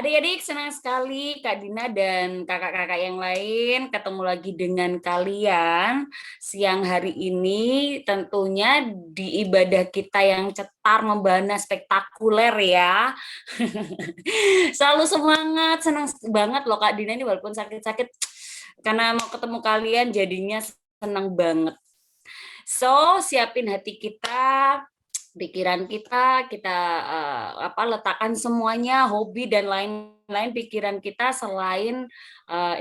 Adik-adik, senang sekali Kak Dina dan kakak-kakak yang lain ketemu lagi dengan kalian siang hari ini, tentunya di ibadah kita yang cetar, membahana, spektakuler ya. Selalu semangat, senang banget loh Kak Dina ini walaupun sakit-sakit, karena mau ketemu kalian jadinya senang banget. So, siapin hati kita, pikiran kita letakkan semuanya, hobi dan lain-lain pikiran kita selain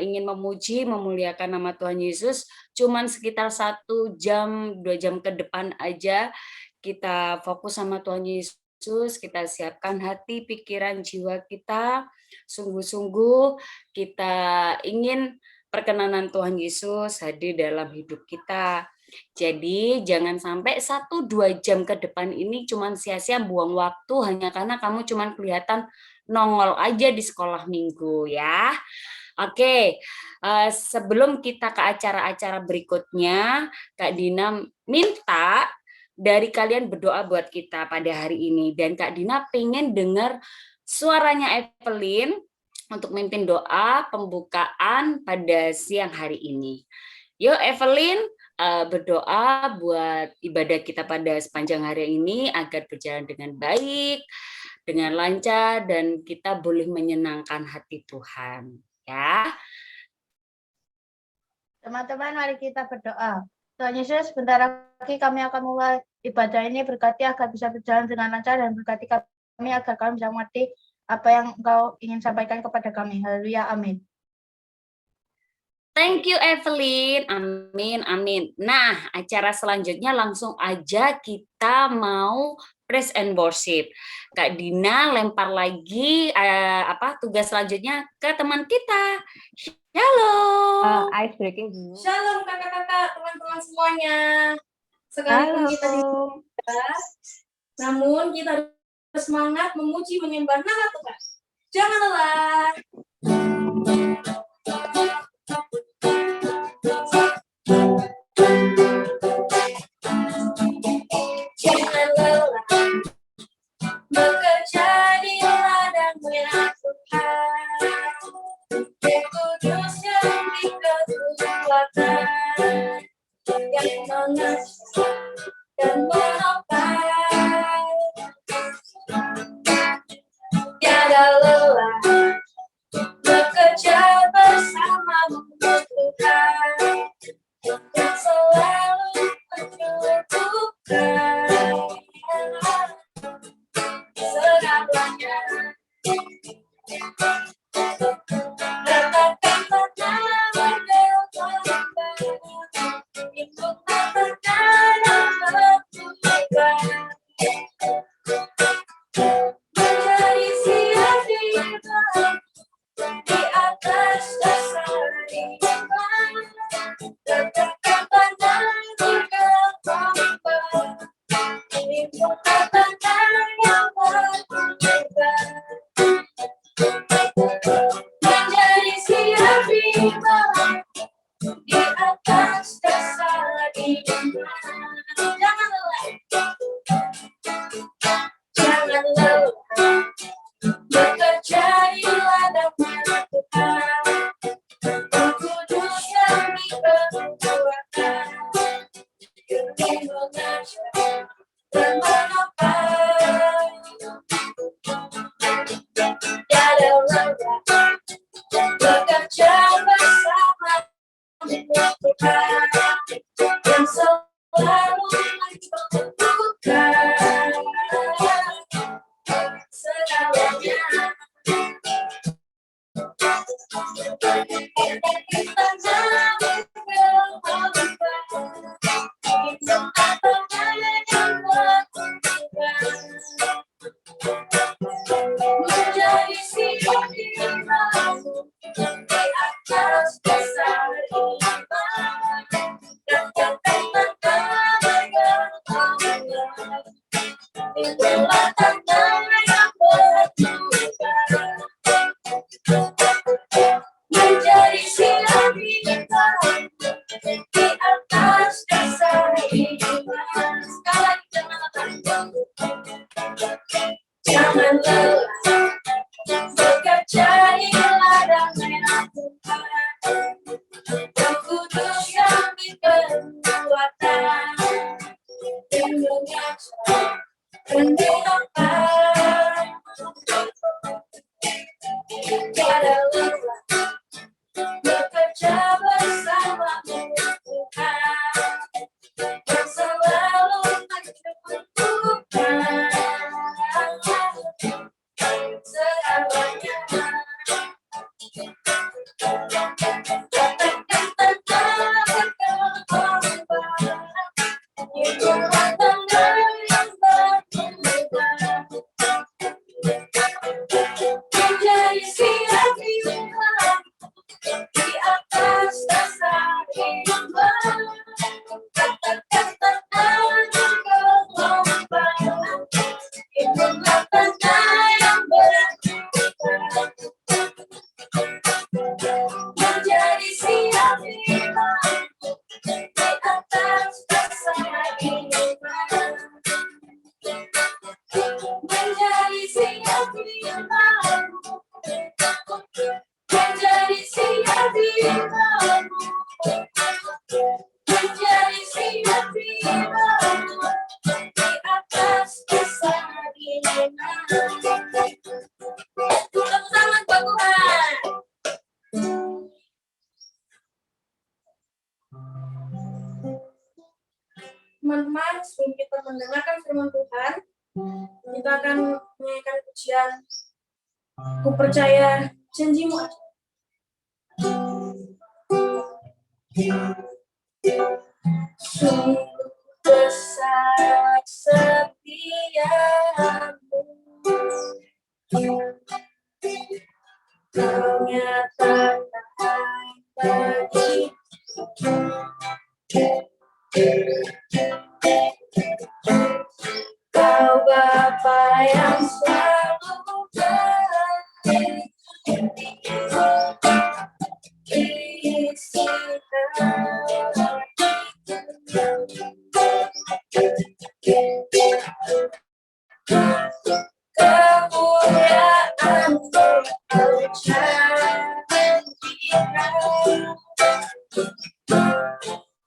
ingin memuji, memuliakan nama Tuhan Yesus, cuman sekitar 1 jam, 2 jam ke depan aja kita fokus sama Tuhan Yesus, kita siapkan hati, pikiran, jiwa kita, sungguh-sungguh kita ingin perkenanan Tuhan Yesus hadir dalam hidup kita. Jadi jangan sampai 1-2 jam ke depan ini cuman sia-sia buang waktu hanya karena kamu cuman kelihatan nongol aja di sekolah minggu ya. Oke, sebelum kita ke acara-acara berikutnya, Kak Dina minta dari kalian berdoa buat kita pada hari ini. Dan Kak Dina pengen dengar suaranya Evelyn untuk memimpin doa pembukaan pada siang hari ini. Yuk Evelyn, berdoa buat ibadah kita pada sepanjang hari ini agar berjalan dengan baik, dengan lancar, dan kita boleh menyenangkan hati Tuhan. Ya. Teman-teman, mari kita berdoa. Tuhan Yesus, sebentar lagi kami akan mulai ibadah ini, berkati agar bisa berjalan dengan lancar dan berkati kami agar kami bisa mengerti apa yang Engkau ingin sampaikan kepada kami. Haleluya, amin. Thank you Evelyn, amin, amin. Nah, acara selanjutnya langsung aja kita mau praise and worship. Kak Dina lempar lagi tugas selanjutnya ke teman kita. Shalom. Ice breaking dulu. Shalom kakak-kakak, teman-teman semuanya. Sekalipun kita di namun kita harus semangat memuji menyembah nama Tuhan. Jangan lelah. Jangan lelah bekerja di ladang merah Tuhan. Kudus yang dikekuatkan, yang mengajar dan menopang. Tiada lelah bekerja bersama Tuhan, yang selalu menyembuhkan segalanya. Menjadi siap di atas dasar iman, letakkan pandang juga kompak, lingkungan pandang yang berubah. Menjadi siap di atas dasar iman. Jangan lelah, jangan lelah bekerja di ladang merah Tuhan. Kudus yang dikekuatkan, yang mengajar dan menopang. Tiada lelah bekerja bersama Tuhan, yang selalu menyembuhkan segalanya. Menjadi siap di atas dasar iman, dan katakan yang kompak, itulah tanda yang berubah. Menjadi siap di atas dasar iman. Sekali jangan lelah, jangan lelah bekerja Tiada lelah bekerja bersama Tuhan yang selalu menyembuhkan segalanya. Menjadi siap di atas dasar iman, kata-kata gelombang, itulah tanda yang berarti. Menjadi siap di atas dasar iman, menjadi siap di menjadi siap di menjadi siap di atas dasar iman. Tepuk tangan buat Tuhan. Teman-teman, sebelum kita mendengarkan firman Tuhan, kita akan menyanyikan pujian Ku Percaya Janjimu Ada. Sungguh besar setiamu, Kau nyatakan bagiku. Kau Bapa yang selalu isi kemuliaan Kau janjikan.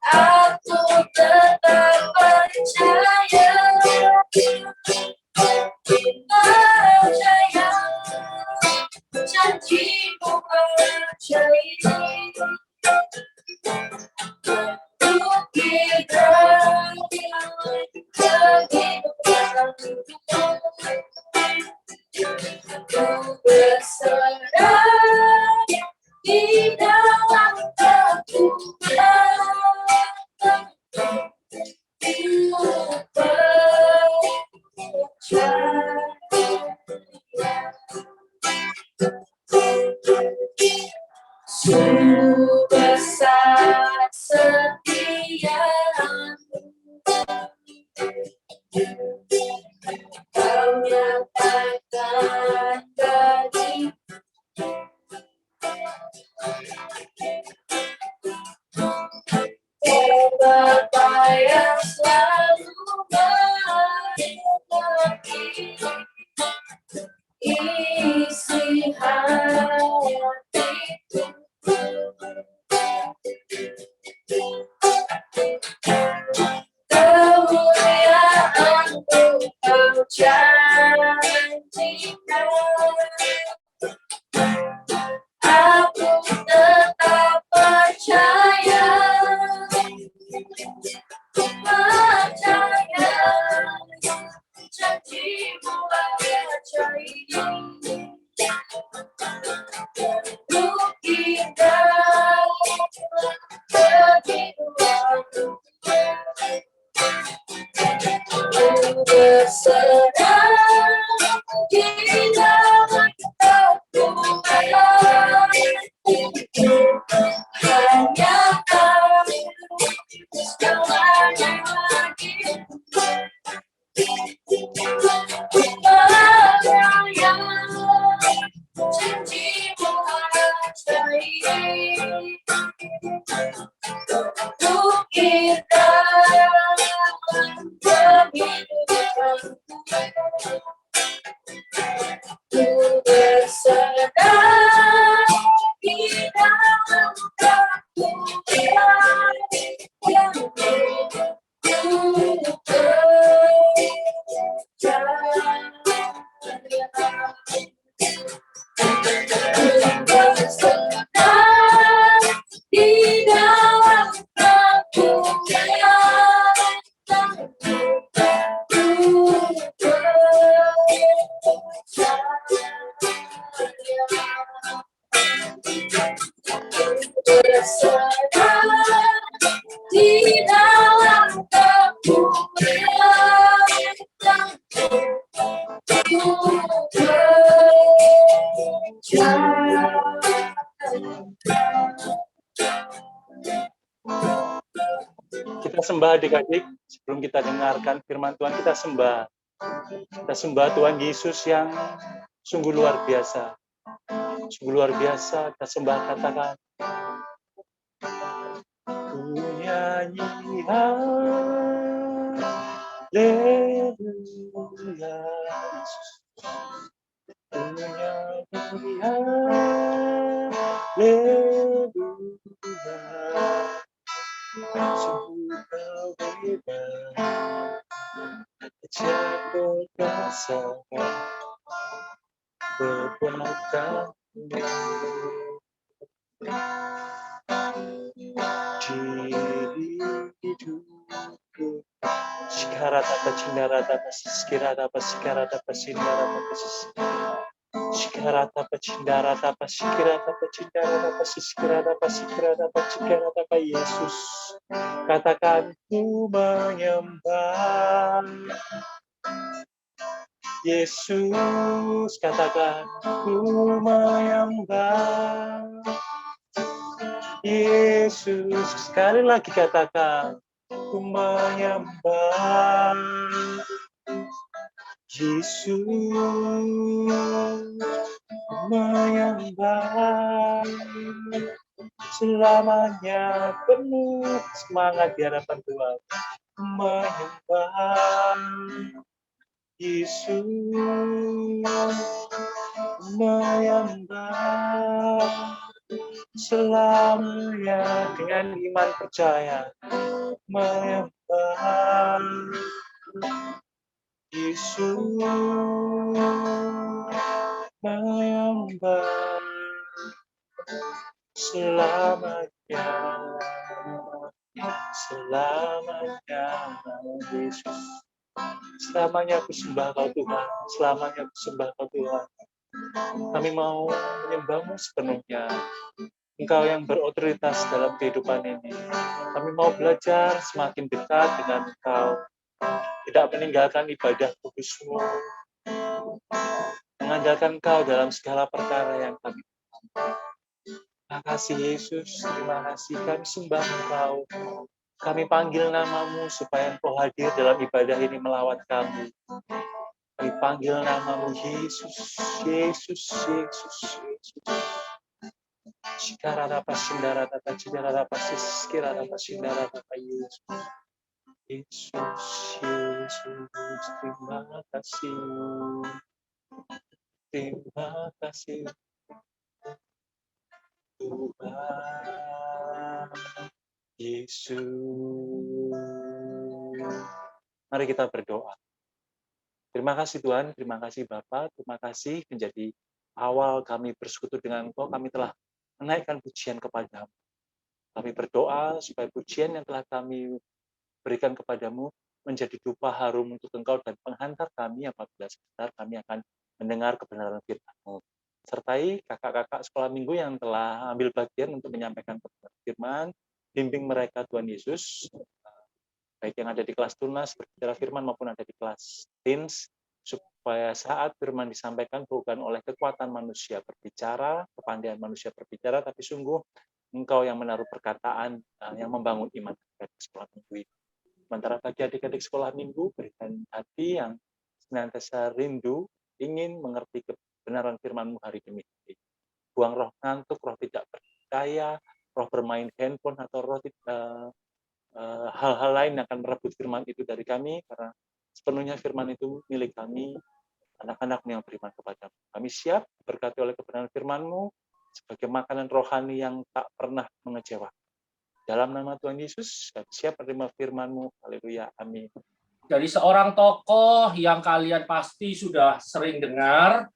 Aku tetap percaya, janjimu percaya. Untuk kita ku berserah di dalam Tuhan. Sungguh besar setiamu, Kau nyatakan bagiku. Kau Bapa yang selalu mengerti isi hatiku. Kemuliaan-Mu Kau janjikan. Aku tetap percaya, janjimu percaya. Untuk kita begitu berserah di dalam Tuhan. Hanya Kau segalanya lagi. Percaya janjimu percaya. Untuk kita ku berserah di dalam Tuhan yang ku sembah adik-adik, sebelum kita dengarkan firman Tuhan, kita sembah. Kita sembah Tuhan Yesus yang sungguh luar biasa. Sungguh luar biasa, kita sembah, katakan. Ku nyanyi haleluya Yesus. Ku nyanyi haleluya. Sungguh kau hebat, ajar perkasa, kekuatan di hidupku. Sikarata pacindarata pasiskirata pasikarata pasindarata pasis. Sikarata pacindarata pasikirata pacindarata pasiskirata pasikirata pacikarata pa Yesus. Katakan ku menyembah Yesus, katakan ku menyembah Yesus. Sekali lagi katakan ku menyembah Yesus, ku menyembah selamanya, penuh semangat di hadapan Tuhan. Ku menyembah Yesus, menyembah selamanya dengan iman percaya. Menyembah Yesus, menyembah selamanya, selamanya Yesus. Selamanya aku sembah kau Tuhan, selamanya aku sembah kau Tuhan. Kami mau menyembahmu sepenuhnya. Engkau yang berotoritas dalam kehidupan ini. Kami mau belajar semakin dekat dengan Engkau. Tidak meninggalkan ibadah kudus-Mu. Mengandalkan Engkau dalam segala perkara yang kami lakukan. Terima kasih Yesus, terima kasih. Kami sembah Engkau. Kami panggil namamu supaya Engkau hadir dalam ibadah ini melawat kami. Kami panggil namamu Yesus, Yesus, Yesus, Yesus. Sikarata pasindara tata cidara pasis kirata pasindara tata Yesus. Yesus, Yesus, terima kasih. Terima kasih Tuhan Yesus. Mari kita berdoa. Terima kasih Tuhan, terima kasih Bapa, terima kasih menjadi awal kami bersekutu dengan Engkau, kami telah menaikkan pujian kepadamu. Kami berdoa supaya pujian yang telah kami berikan kepadamu menjadi dupa harum untuk Engkau dan penghantar kami apabila sebentar kami akan mendengar kebenaran firman-Mu. Sertai kakak-kakak sekolah minggu yang telah ambil bagian untuk menyampaikan kebenaran firman, bimbing mereka Tuhan Yesus, baik yang ada di kelas tunas berbicara firman maupun ada di kelas teens, supaya saat firman disampaikan bukan oleh kekuatan manusia berbicara, kepandaian manusia berbicara, tapi sungguh Engkau yang menaruh perkataan yang membangun iman di sekolah minggu ini. Sementara bagi adik-adik sekolah minggu, berikan hati yang senantiasa rindu, ingin mengerti kebenaran firman-Mu hari demi hari. Buang roh ngantuk, roh tidak percaya, roh bermain handphone, atau roh hal-hal lain yang akan merebut firman itu dari kami, karena sepenuhnya firman itu milik kami, anak-anak-Mu yang beriman kepada-Mu. Kami siap berkati oleh kebenaran firman-Mu sebagai makanan rohani yang tak pernah mengecewakan. Dalam nama Tuhan Yesus, kami siap menerima firman-Mu. Haleluya. Amin. Dari seorang tokoh yang kalian pasti sudah sering dengar,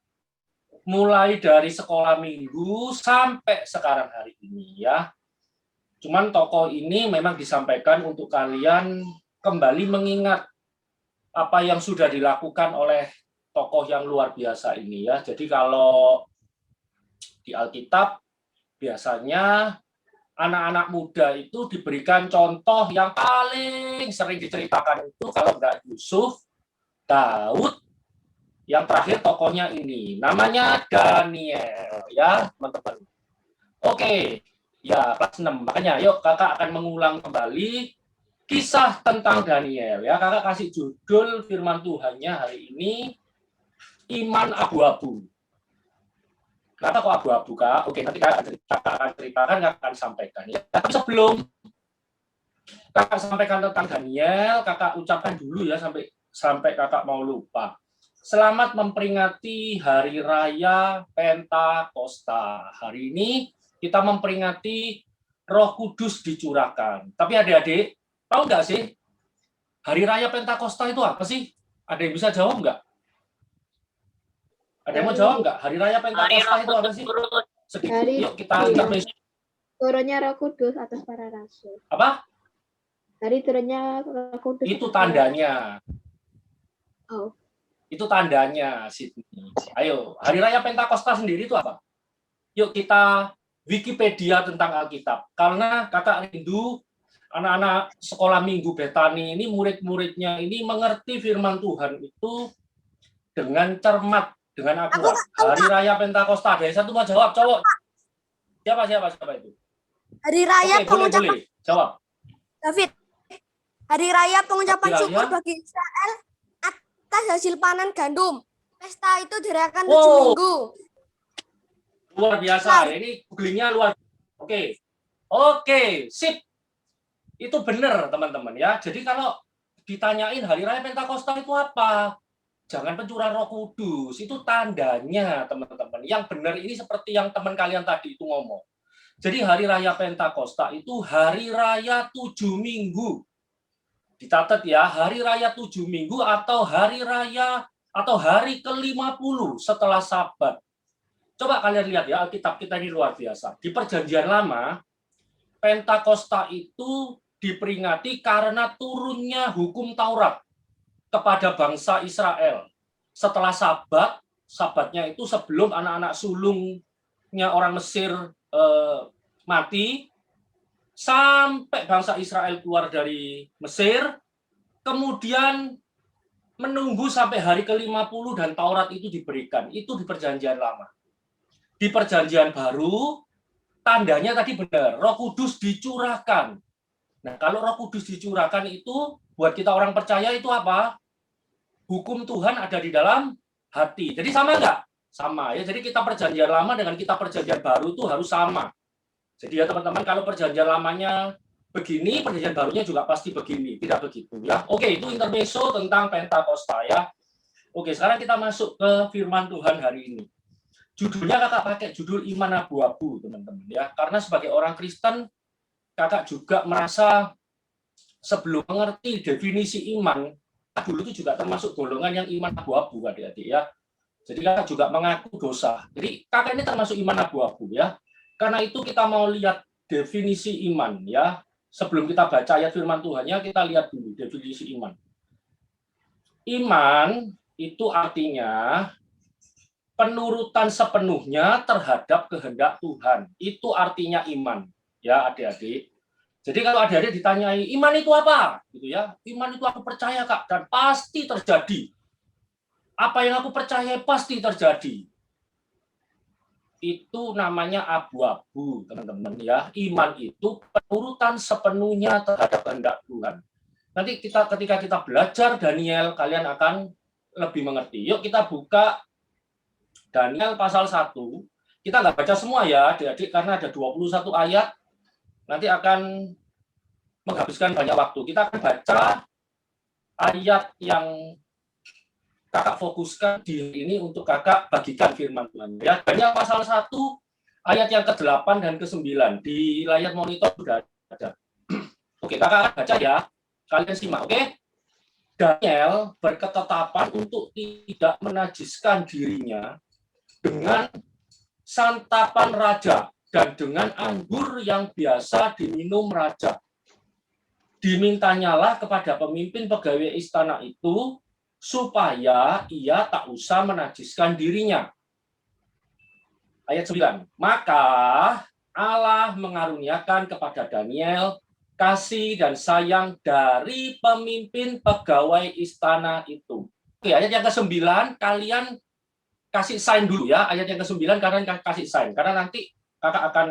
mulai dari sekolah minggu sampai sekarang hari ini ya. Cuman tokoh ini memang disampaikan untuk kalian kembali mengingat apa yang sudah dilakukan oleh tokoh yang luar biasa ini ya. Jadi kalau di Alkitab biasanya anak-anak muda itu diberikan contoh yang paling sering diceritakan itu kalau nggak Yusuf, Daud, yang terakhir tokohnya ini, namanya Daniel, ya teman-teman. Oke, ya kelas 6, makanya yuk kakak akan mengulang kembali kisah tentang Daniel ya. Kakak kasih judul firman Tuhannya hari ini iman abu-abu. Kenapa kok abu-abu, Kak? Oke, nanti kakak akan ceritakan, kakak akan sampaikan ya. Tapi sebelum kakak sampaikan tentang Daniel, kakak ucapkan dulu ya sampai kakak mau lupa. Selamat memperingati Hari Raya Pentakosta. Hari ini kita memperingati Roh Kudus dicurahkan. Tapi adik-adik, tahu nggak sih Hari Raya Pentakosta itu apa sih? Ada yang bisa jawab nggak? Ada yang mau jawab nggak? Hari Raya Pentakosta itu apa sih? Sedikit, yuk kita intermezzo. Turunnya Roh Kudus atas para rasul. Apa? Hari turunnya Roh Kudus. Itu tandanya. Oh. Itu tandanya, Sydney. Ayo, Hari Raya Pentakosta sendiri itu apa? Yuk kita Wikipedia tentang Alkitab. Karena kakak rindu anak-anak sekolah minggu Betani ini, murid-muridnya ini mengerti firman Tuhan itu dengan cermat, dengan akurat. Hari Raya Pentakosta. Ada yang satu mau jawab, cowok. Siapa itu? Hari Raya Oke, pengucapan boleh. Jawab. David. Hari Raya pengucapan Hari Raya. syukur bagi Israel atas hasil panen gandum. Pesta itu dirayakan 7 Wow. minggu. Luar biasa. Ini googlingnya luar. Oke, sip. Itu benar, teman-teman ya. Jadi kalau ditanyain Hari Raya Pentakosta itu apa? Jangan pencurahan Roh Kudus. Itu tandanya, teman-teman. Yang benar ini seperti yang teman kalian tadi itu ngomong. Jadi Hari Raya Pentakosta itu Hari Raya 7 minggu. Dicatat ya, Hari Raya 7 minggu atau Hari Raya atau hari ke-50 setelah Sabat. Coba kalian lihat ya, Alkitab kita ini luar biasa. Di Perjanjian Lama, Pentakosta itu diperingati karena turunnya hukum Taurat kepada bangsa Israel. Setelah Sabat, Sabatnya itu sebelum anak-anak sulungnya orang Mesir mati, sampai bangsa Israel keluar dari Mesir, kemudian menunggu sampai hari ke-50 dan Taurat itu diberikan. Itu di Perjanjian Lama. Di Perjanjian Baru, tandanya tadi benar, Roh Kudus dicurahkan. Nah, kalau Roh Kudus dicurahkan itu, buat kita orang percaya itu apa? Hukum Tuhan ada di dalam hati. Jadi sama nggak? Sama ya. Jadi kita Perjanjian Lama dengan kita Perjanjian Baru itu harus sama. Jadi ya teman-teman, kalau Perjanjian Lamanya begini, Perjanjian Barunya juga pasti begini. Tidak begitu ya. Oke, itu intermezzo tentang Pentakosta ya. Oke, sekarang kita masuk ke firman Tuhan hari ini. Judulnya kakak pakai judul iman abu-abu, teman-teman ya. Karena sebagai orang Kristen, kakak juga merasa sebelum mengerti definisi iman, dulu itu juga termasuk golongan yang iman abu-abu, adik-adik ya. Jadi kakak juga mengaku dosa. Jadi kakak ini termasuk iman abu-abu ya. Karena itu kita mau lihat definisi iman ya. Sebelum kita baca ayat firman Tuhannya, kita lihat dulu definisi iman. Iman itu artinya penurutan sepenuhnya terhadap kehendak Tuhan. Itu artinya iman, ya adik-adik. Jadi kalau adik-adik ditanyai, iman itu apa? Gitu ya. Iman itu aku percaya, Kak, dan pasti terjadi. Apa yang aku percaya pasti terjadi. Itu namanya abu-abu, teman-teman ya. Iman itu penurutan sepenuhnya terhadap kehendak Tuhan. Nanti ketika kita belajar Daniel, kalian akan lebih mengerti. Yuk kita buka Daniel pasal 1, kita nggak baca semua ya, adik-adik, karena ada 21 ayat, nanti akan menghabiskan banyak waktu. Kita akan baca ayat yang kakak fokuskan di ini untuk kakak bagikan firman Tuhan. Ya, Daniel pasal 1, ayat yang ke-8 dan ke-9. Di layar monitor sudah ada. Oke, kakak akan baca ya, kalian simak, oke? Daniel berketetapan untuk tidak menajiskan dirinya dengan santapan raja dan dengan anggur yang biasa diminum raja. Dimintanyalah kepada pemimpin pegawai istana itu supaya ia tak usah menajiskan dirinya. Ayat 9. Maka Allah mengaruniakan kepada Daniel kasih dan sayang dari pemimpin pegawai istana itu. Oke, ayat yang ke-9 kalian kasih sign dulu ya, ayat yang ke-9 kalian kasih sign, karena nanti kakak akan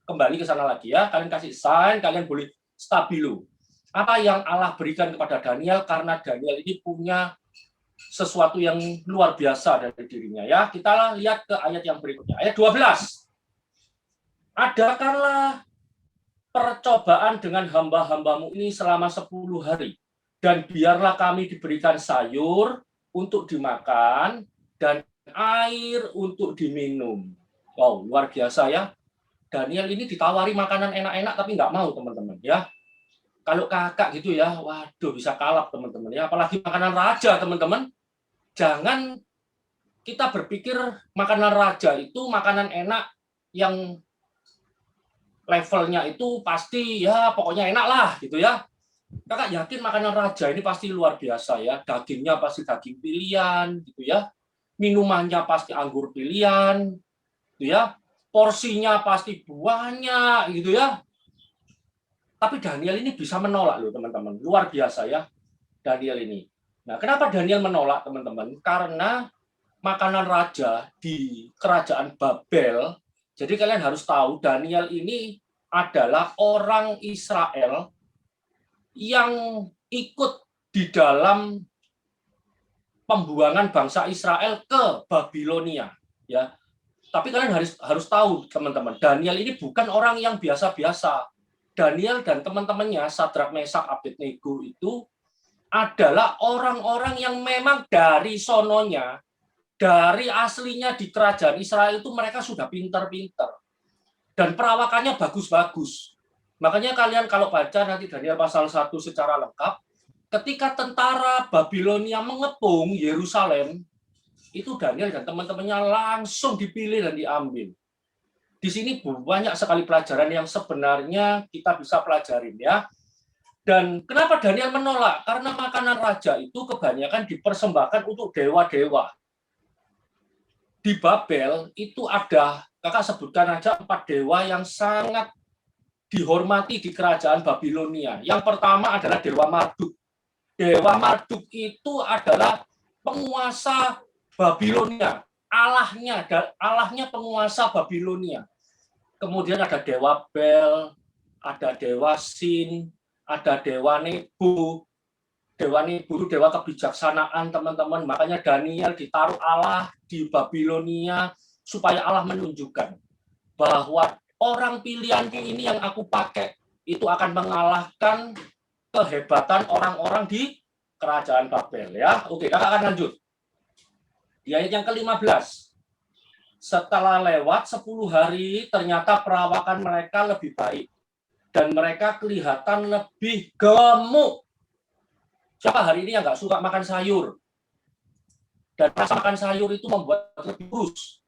kembali ke sana lagi ya, kalian kasih sign, kalian boleh stabilo. Apa yang Allah berikan kepada Daniel, karena Daniel ini punya sesuatu yang luar biasa dari dirinya. Ya, kita lihat ke ayat yang berikutnya. Ayat 12. Adakanlah percobaan dengan hamba-hambamu ini selama 10 hari. Dan biarlah kami diberikan sayur untuk dimakan dan air untuk diminum. Wow, luar biasa ya. Daniel ini ditawari makanan enak-enak tapi nggak mau, teman-teman ya. Kalau kakak gitu ya, waduh bisa kalap, teman-teman ya. Apalagi makanan raja, teman-teman. Jangan kita berpikir makanan raja itu makanan enak yang levelnya itu pasti ya pokoknya enak lah gitu ya. Kakak yakin makanan raja ini pasti luar biasa ya. Dagingnya pasti daging pilihan gitu ya. Minumannya pasti anggur pilihan gitu ya. Porsinya pasti banyak gitu ya. Tapi Daniel ini bisa menolak loh, teman-teman. Luar biasa ya Daniel ini. Nah, kenapa Daniel menolak, teman-teman? Karena makanan raja di kerajaan Babel. Jadi kalian harus tahu Daniel ini adalah orang Israel yang ikut di dalam pembuangan bangsa Israel ke Babilonia, ya. Tapi kalian harus tahu, teman-teman, Daniel ini bukan orang yang biasa-biasa. Daniel dan teman-temannya, Sadrak, Mesak, Abednego itu adalah orang-orang yang memang dari sononya, dari aslinya di kerajaan Israel itu mereka sudah pintar-pintar. Dan perawakannya bagus-bagus. Makanya kalian kalau baca nanti Daniel pasal 1 secara lengkap, ketika tentara Babilonia mengepung Yerusalem, itu Daniel dan teman-temannya langsung dipilih dan diambil. Di sini banyak sekali pelajaran yang sebenarnya kita bisa pelajarin ya. Dan kenapa Daniel menolak? Karena makanan raja itu kebanyakan dipersembahkan untuk dewa-dewa. Di Babel itu ada, kakak sebutkan aja 4 dewa yang sangat dihormati di kerajaan Babilonia. Yang pertama adalah Dewa Marduk. Dewa Marduk itu adalah penguasa Babilonia. Allahnya penguasa Babilonia. Kemudian ada Dewa Bel, ada Dewa Sin, ada Dewa Nebo. Dewa Nebo itu dewa kebijaksanaan, teman-teman. Makanya Daniel ditaruh Allah di Babilonia supaya Allah menunjukkan bahwa orang pilihanku ini yang aku pakai itu akan mengalahkan kehebatan orang-orang di kerajaan Babel ya. Oke, kakak akan lanjut. Di ayat yang ke-15. Setelah lewat 10 hari, ternyata perawakan mereka lebih baik. Dan mereka kelihatan lebih gemuk. Siapa hari ini yang nggak suka makan sayur? Dan rasa makan sayur itu membuat lebih kurus.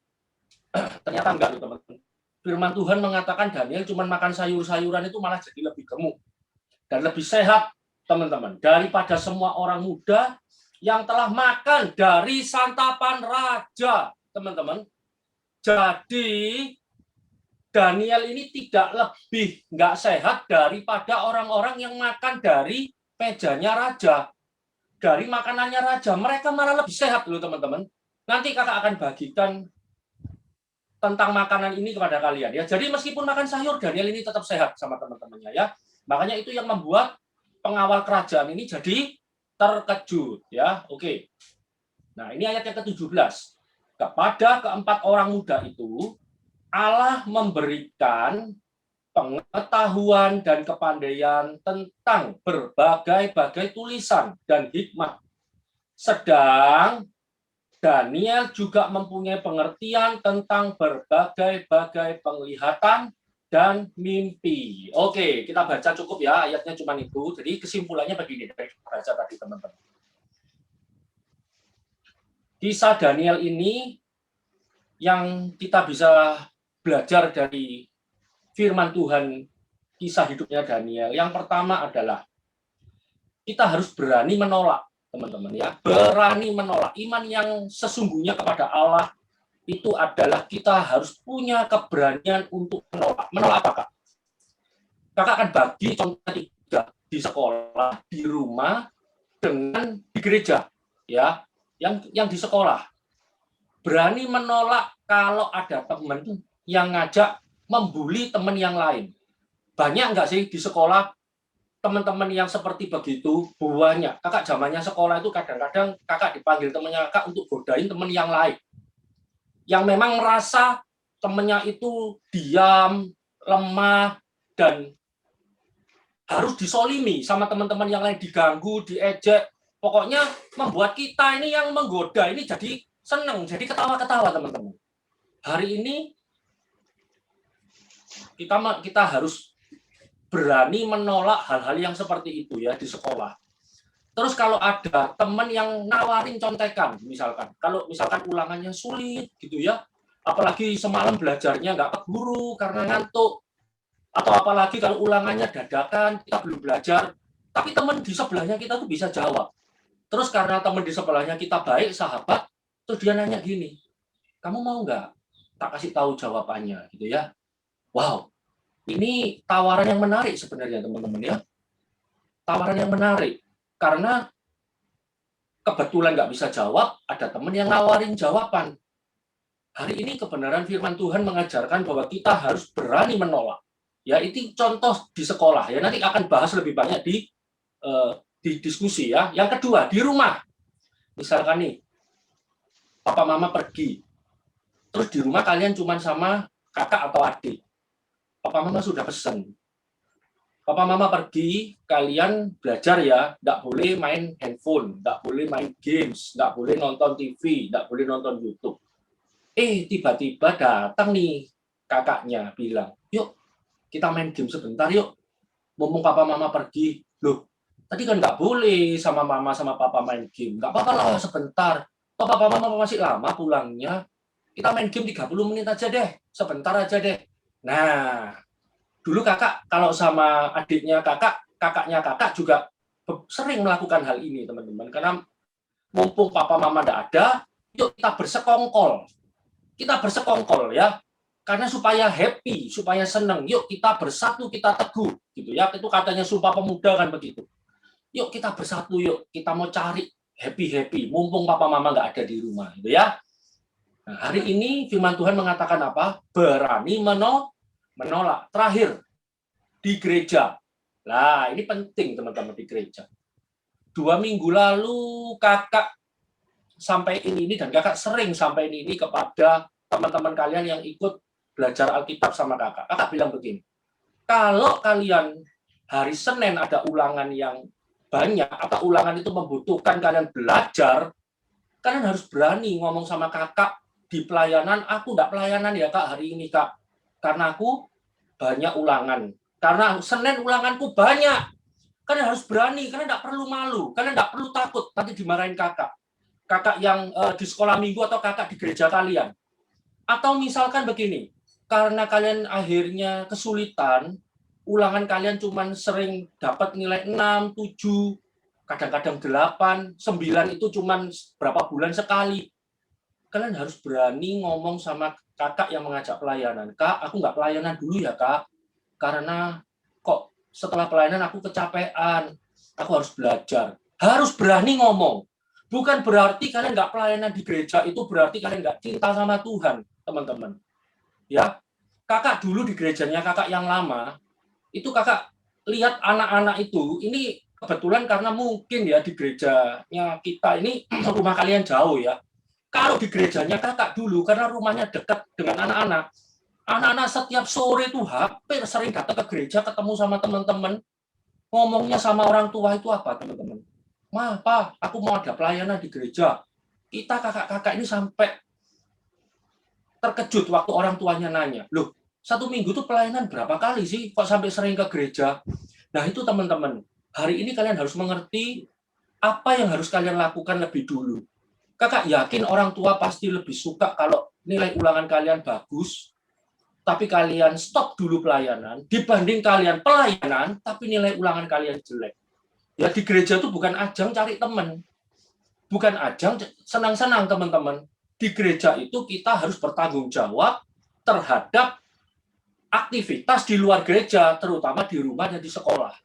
Ternyata enggak, teman-teman. Firman Tuhan mengatakan Daniel cuma makan sayur-sayuran itu malah jadi lebih gemuk. Dan lebih sehat, teman-teman. Daripada semua orang muda yang telah makan dari santapan raja, teman-teman. Jadi Daniel ini tidak lebih nggak sehat daripada orang-orang yang makan dari mejanya raja, dari makanannya raja. Mereka malah lebih sehat loh, teman-teman. Nanti kakak akan bagikan tentang makanan ini kepada kalian ya. Jadi meskipun makan sayur, Daniel ini tetap sehat sama teman-temannya ya. Makanya itu yang membuat pengawal kerajaan ini jadi terkejut ya. Oke. Nah, ini ayat yang ke-17. Kepada keempat orang muda itu Allah memberikan pengetahuan dan kepandaian tentang berbagai-bagai tulisan dan hikmah. Sedang Daniel juga mempunyai pengertian tentang berbagai-bagai penglihatan dan mimpi. Oke, kita baca cukup ya, ayatnya cuma itu. Jadi kesimpulannya begini, dari baca tadi teman-teman. Kisah Daniel ini yang kita bisa belajar dari firman Tuhan, kisah hidupnya Daniel. Yang pertama adalah kita harus berani menolak, teman-teman ya. Berani menolak. Iman yang sesungguhnya kepada Allah itu adalah kita harus punya keberanian untuk menolak. Menolak apa, Kak? Kakak akan bagi contoh 3 di sekolah, di rumah, dengan di gereja, ya. Yang di sekolah. Berani menolak kalau ada teman yang ngajak membuli teman yang lain. Banyak nggak sih di sekolah teman-teman yang seperti begitu banyak. Kakak zamannya sekolah itu kadang-kadang kakak dipanggil temannya kakak untuk godain teman yang lain. Yang memang merasa temannya itu diam, lemah, dan harus disolimi sama teman-teman yang lain, diganggu, diejek. Pokoknya membuat kita ini yang menggoda ini jadi seneng, jadi ketawa-ketawa teman-teman. Hari ini kita harus berani menolak hal-hal yang seperti itu ya di sekolah. Terus kalau ada teman yang nawarin contekan, kalau misalkan ulangannya sulit gitu ya, apalagi semalam belajarnya nggak ke guru karena ngantuk, atau apalagi kalau ulangannya dadakan, kita belum belajar, tapi teman di sebelahnya kita tuh bisa jawab. Terus karena teman di sebelahnya kita baik, sahabat, terus dia nanya gini, kamu mau nggak tak kasih tahu jawabannya gitu ya. Wow, ini tawaran yang menarik sebenarnya teman-teman ya. Tawaran yang menarik. Karena kebetulan nggak bisa jawab, ada teman yang nawarin jawaban. Hari ini kebenaran firman Tuhan mengajarkan bahwa kita harus berani menolak. Ya, itu contoh di sekolah. Ya, nanti akan bahas lebih banyak di diskusi ya. Yang kedua, di rumah. Misalkan nih, papa mama pergi. Terus di rumah kalian cuma sama kakak atau adik. Papa mama sudah pesan. Papa mama pergi, kalian belajar ya, nggak boleh main handphone, nggak boleh main games, nggak boleh nonton TV, nggak boleh nonton YouTube. Tiba-tiba datang nih kakaknya bilang, yuk kita main game sebentar yuk. Mumpung papa mama pergi. Loh, tadi kan nggak boleh sama mama sama papa main game. Nggak apa-apa lah sebentar. Papa mama masih lama pulangnya. Kita main game 30 menit aja deh. Sebentar aja deh. Nah, dulu kakak kalau sama adiknya kakaknya kakak juga sering melakukan hal ini teman-teman. Karena mumpung papa mama nggak ada, yuk kita bersekongkol. Kita bersekongkol ya. Karena supaya happy, supaya senang, yuk kita bersatu, kita teguh, gitu ya. Itu katanya Sumpah Pemuda kan begitu. Yuk kita bersatu, yuk kita mau cari happy, mumpung papa mama nggak ada di rumah, gitu ya. Nah, hari ini firman Tuhan mengatakan apa? Berani menolak. Terakhir, di gereja. Nah, ini penting teman-teman di gereja. 2 minggu lalu kakak sampai ini dan kakak sering sampai ini kepada teman-teman kalian yang ikut belajar Alkitab sama kakak. Kakak bilang begini, kalau kalian hari Senin ada ulangan yang banyak, atau ulangan itu membutuhkan kalian belajar, kalian harus berani ngomong sama kakak di pelayanan, aku enggak pelayanan ya kak hari ini kak, karena aku banyak ulangan. Karena Senin ulanganku banyak. Kalian harus berani, kalian enggak perlu malu, kalian enggak perlu takut nanti dimarahin kakak. Kakak yang di sekolah minggu atau kakak di gereja kalian. Atau misalkan begini, karena kalian akhirnya kesulitan, ulangan kalian cuma sering dapat nilai 6, 7, kadang-kadang 8, 9 itu cuma berapa bulan sekali. Kalian harus berani ngomong sama kakak yang mengajak pelayanan. Kak, aku nggak pelayanan dulu ya kak, karena kok setelah pelayanan aku kecapean, aku harus belajar. Harus berani ngomong. Bukan berarti kalian nggak pelayanan di gereja, itu berarti kalian nggak cinta sama Tuhan, teman-teman. Ya, kakak dulu di gerejanya kakak yang lama, itu kakak lihat anak-anak itu, ini kebetulan karena mungkin ya di gerejanya kita ini rumah kalian jauh ya. Kalau di gerejanya kakak dulu, karena rumahnya dekat dengan anak-anak setiap sore itu hampir sering datang ke gereja, ketemu sama teman-teman, ngomongnya sama orang tua itu apa teman-teman? Ma, Pa, aku mau ada pelayanan di gereja. Kita kakak-kakak ini sampai terkejut waktu orang tuanya nanya, loh, 1 minggu tuh pelayanan berapa kali sih kok sampai sering ke gereja? Nah itu teman-teman, hari ini kalian harus mengerti apa yang harus kalian lakukan lebih dulu. Kakak yakin orang tua pasti lebih suka kalau nilai ulangan kalian bagus, tapi kalian stop dulu pelayanan, dibanding kalian pelayanan, tapi nilai ulangan kalian jelek. Ya di gereja itu bukan ajang cari teman, bukan ajang senang-senang teman-teman. Di gereja itu kita harus bertanggung jawab terhadap aktivitas di luar gereja, terutama di rumah dan di sekolah.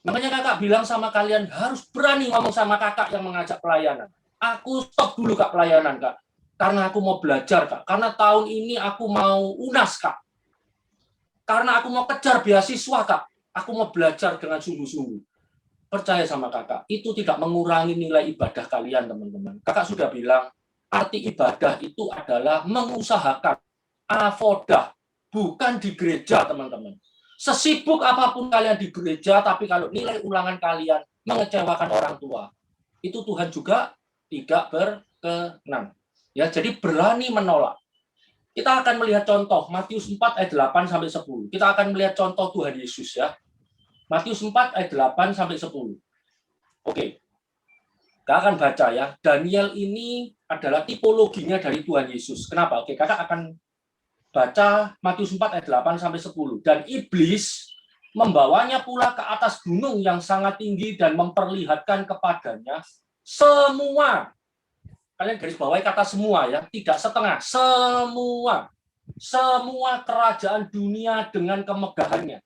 Makanya kakak bilang sama kalian harus berani ngomong sama kakak yang mengajak pelayanan. Aku stop dulu kak pelayanan kak, karena aku mau belajar kak, karena tahun ini aku mau UNAS kak, karena aku mau kejar beasiswa kak. aku mau belajar dengan sungguh-sungguh. Percaya sama kakak, itu tidak mengurangi nilai ibadah kalian, teman-teman. Kakak sudah bilang, arti ibadah itu adalah mengusahakan avodah, bukan di gereja, teman-teman. Sesibuk apapun kalian di gereja, tapi kalau nilai ulangan kalian mengecewakan orang tua, itu Tuhan juga tidak berkenan. Ya, jadi berani menolak. Kita akan melihat contoh Matius 4 ayat 8 sampai 10. Kita akan melihat contoh Tuhan Yesus ya. Matius 4 ayat 8 sampai 10. Oke. Kakak akan baca ya. Daniel ini adalah tipologinya dari Tuhan Yesus. Kenapa? Oke, kakak akan baca Matius 4 ayat 8 sampai 10. Dan iblis membawanya pula ke atas gunung yang sangat tinggi dan memperlihatkan kepadanya semua. Kalian garis bawahi kata semua ya, tidak setengah. Semua kerajaan dunia dengan kemegahannya.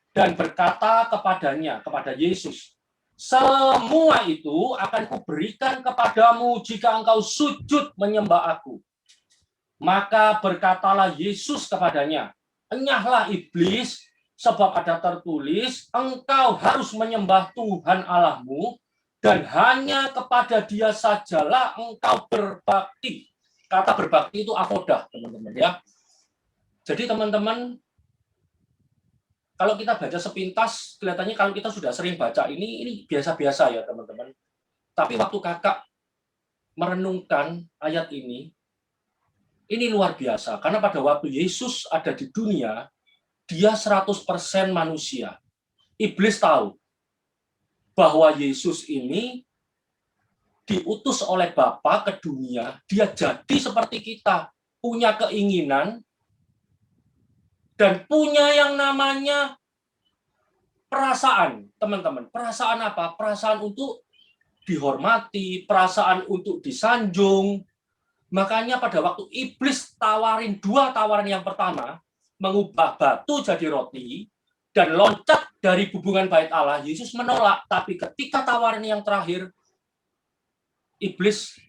Dan berkata kepadanya, kepada Yesus, semua itu akan kuberikan kepadamu jika engkau sujud menyembah aku. Maka berkatalah Yesus kepadanya, enyahlah iblis, sebab ada tertulis, engkau harus menyembah Tuhan Allahmu, dan hanya kepada Dia sajalah engkau berbakti. Kata berbakti itu avodah, teman-teman ya. Jadi teman-teman, kalau kita baca sepintas, kelihatannya kalau kita sudah sering baca ini biasa-biasa ya teman-teman. Tapi waktu kakak merenungkan ayat ini luar biasa. Karena pada waktu Yesus ada di dunia, dia 100% manusia. Iblis tahu bahwa Yesus ini diutus oleh Bapa ke dunia, dia jadi seperti kita, punya keinginan, dan punya yang namanya perasaan, teman-teman. Perasaan apa? Perasaan untuk dihormati, perasaan untuk disanjung. Makanya pada waktu iblis tawarin dua tawaran yang pertama, mengubah batu jadi roti, dan loncat dari hubungan bait Allah, Yesus menolak. Tapi ketika tawaran yang terakhir, iblis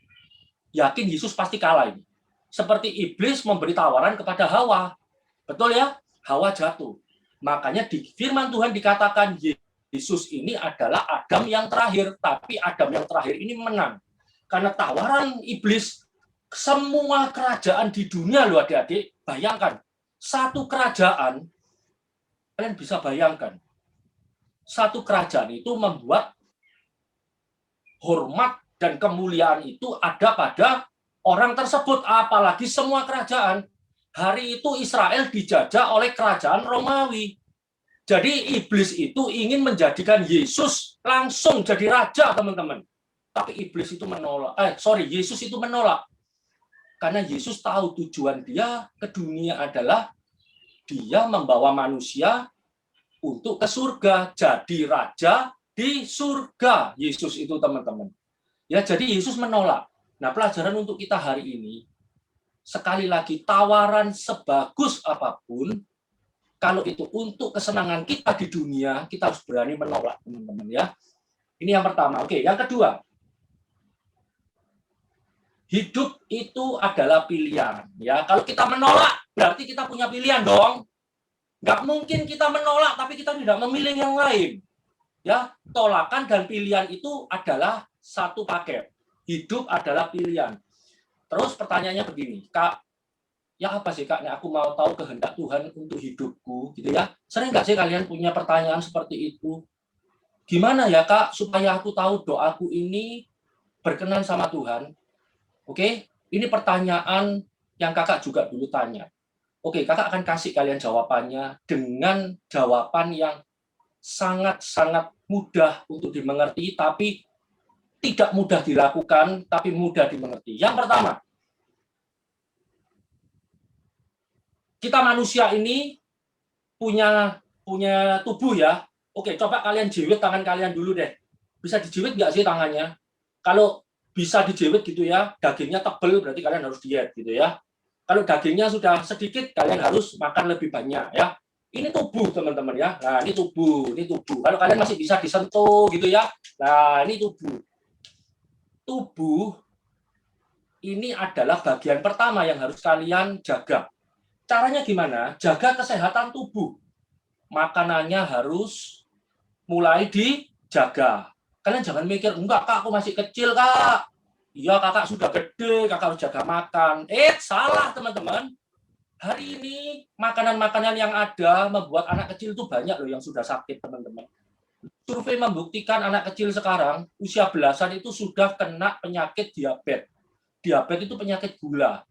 yakin Yesus pasti kalah ini. Seperti iblis memberi tawaran kepada Hawa. Betul ya? Hawa jatuh. Makanya di firman Tuhan dikatakan Yesus ini adalah Adam yang terakhir. Tapi Adam yang terakhir ini menang. Karena tawaran iblis, semua kerajaan di dunia loh adik-adik. Bayangkan, satu kerajaan, kalian bisa bayangkan. Satu kerajaan itu membuat hormat dan kemuliaan itu ada pada orang tersebut. Apalagi semua kerajaan. Hari itu Israel dijajah oleh kerajaan Romawi. Jadi iblis itu ingin menjadikan Yesus langsung jadi raja, teman-teman. Tapi iblis itu menolak. Yesus itu menolak. Karena Yesus tahu tujuan dia ke dunia adalah dia membawa manusia untuk ke surga. Jadi raja di surga. Yesus itu, teman-teman. Ya, jadi Yesus menolak. Nah, pelajaran untuk kita hari ini, sekali lagi, tawaran sebagus apapun, kalau itu untuk kesenangan kita di dunia, kita harus berani menolak, teman-teman ya. Ini yang pertama. Oke, yang kedua. Hidup itu adalah pilihan. Ya, kalau kita menolak, berarti kita punya pilihan dong. Nggak mungkin kita menolak, tapi kita tidak memilih yang lain. Ya, tolakan dan pilihan itu adalah satu paket. Hidup adalah pilihan. Terus pertanyaannya begini, Kak, ya apa sih Kak, aku mau tahu kehendak Tuhan untuk hidupku, gitu ya. Sering nggak sih kalian punya pertanyaan seperti itu? Gimana ya Kak, supaya aku tahu doaku ini berkenan sama Tuhan? Oke, ini pertanyaan yang kakak juga dulu tanya. Oke, kakak akan kasih kalian jawabannya dengan jawaban yang sangat-sangat mudah untuk dimengerti, tapi tidak mudah dilakukan, tapi mudah dimengerti. Yang pertama, kita manusia ini punya tubuh ya. Oke, coba kalian jiwit tangan kalian dulu deh. Bisa dijiwit nggak sih tangannya? Kalau bisa dijiwit gitu ya, dagingnya tebel berarti kalian harus diet gitu ya. Kalau dagingnya sudah sedikit, kalian harus makan lebih banyak ya. Ini tubuh teman-teman ya. Nah, ini tubuh. Kalau kalian masih bisa disentuh gitu ya. Nah, ini tubuh. Tubuh ini adalah bagian pertama yang harus kalian jaga. Caranya gimana? Jaga kesehatan tubuh. makanannya harus mulai dijaga. Kalian jangan mikir, enggak kak, aku masih kecil kak. Iya kakak sudah gede, kakak harus jaga makan. Salah teman-teman. Hari ini makanan-makanan yang ada membuat anak kecil itu banyak loh yang sudah sakit teman-teman. Survei membuktikan anak kecil sekarang usia belasan itu sudah kena penyakit diabetes. Diabetes itu penyakit gula.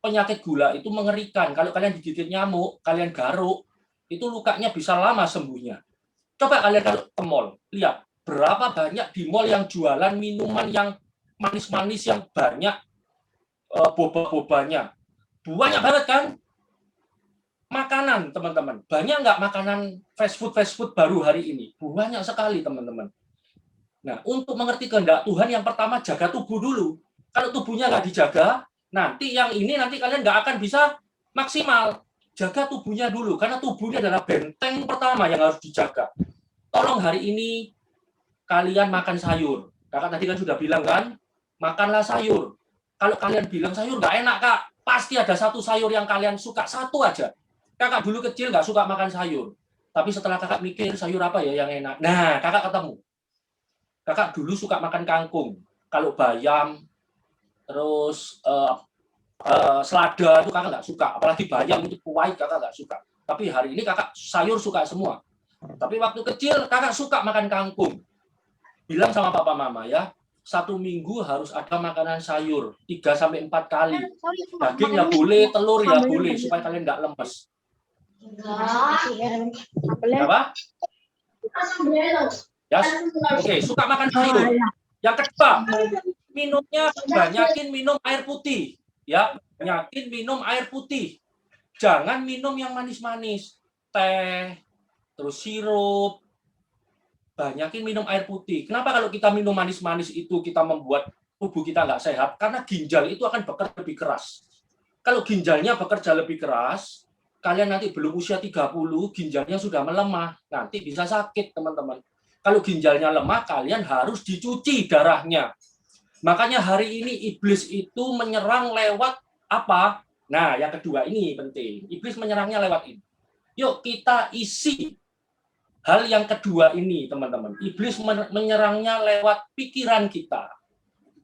Penyakit gula itu mengerikan. Kalau kalian digigit nyamuk, kalian garuk, itu lukanya bisa lama sembuhnya. Coba kalian kalau ke mall, lihat berapa banyak di mall yang jualan minuman yang manis-manis yang banyak boba-bobanya. Banyak banget kan? Makanan, teman-teman. Banyak nggak makanan fast food baru hari ini? Banyak sekali, teman-teman. Nah, untuk mengerti kehendak Tuhan, yang pertama jaga tubuh dulu. Kalau tubuhnya nggak dijaga, nanti yang ini nanti kalian nggak akan bisa maksimal. Jaga tubuhnya dulu, karena tubuhnya adalah benteng pertama yang harus dijaga. Tolong hari ini kalian makan sayur. Kakak tadi kan sudah bilang kan, makanlah sayur. Kalau kalian bilang sayur nggak enak, Kak, pasti ada satu sayur yang kalian suka, satu aja. Kakak dulu kecil nggak suka makan sayur. Tapi setelah kakak mikir, sayur apa ya yang enak? Nah, kakak ketemu. Kakak dulu suka makan kangkung. Kalau bayam, terus selada itu kakak nggak suka. Apalagi bayam itu kuahit kakak nggak suka. Tapi hari ini kakak sayur suka semua. Tapi waktu kecil kakak suka makan kangkung. Bilang sama papa mama ya, 1 minggu harus ada makanan sayur 3-4 kali. Daging ya boleh, telur ya boleh, supaya kalian nggak lemes. Apa? Ya, oke, suka makan sayur. Yang kedua, minumnya banyakin minum air putih. Ya, banyakin minum air putih. Jangan minum yang manis-manis. Teh, terus sirup. Banyakin minum air putih. Kenapa kalau kita minum manis-manis itu kita membuat tubuh kita nggak sehat? Karena ginjal itu akan bekerja lebih keras. Kalau ginjalnya bekerja lebih keras, kalian nanti belum usia 30, ginjalnya sudah melemah. Nanti bisa sakit, teman-teman. Kalau ginjalnya lemah, kalian harus dicuci darahnya. Makanya hari ini iblis itu menyerang lewat apa? Nah, yang kedua ini penting. Iblis menyerangnya lewat ini. Yuk kita isi hal yang kedua ini, teman-teman. Iblis menyerangnya lewat pikiran kita.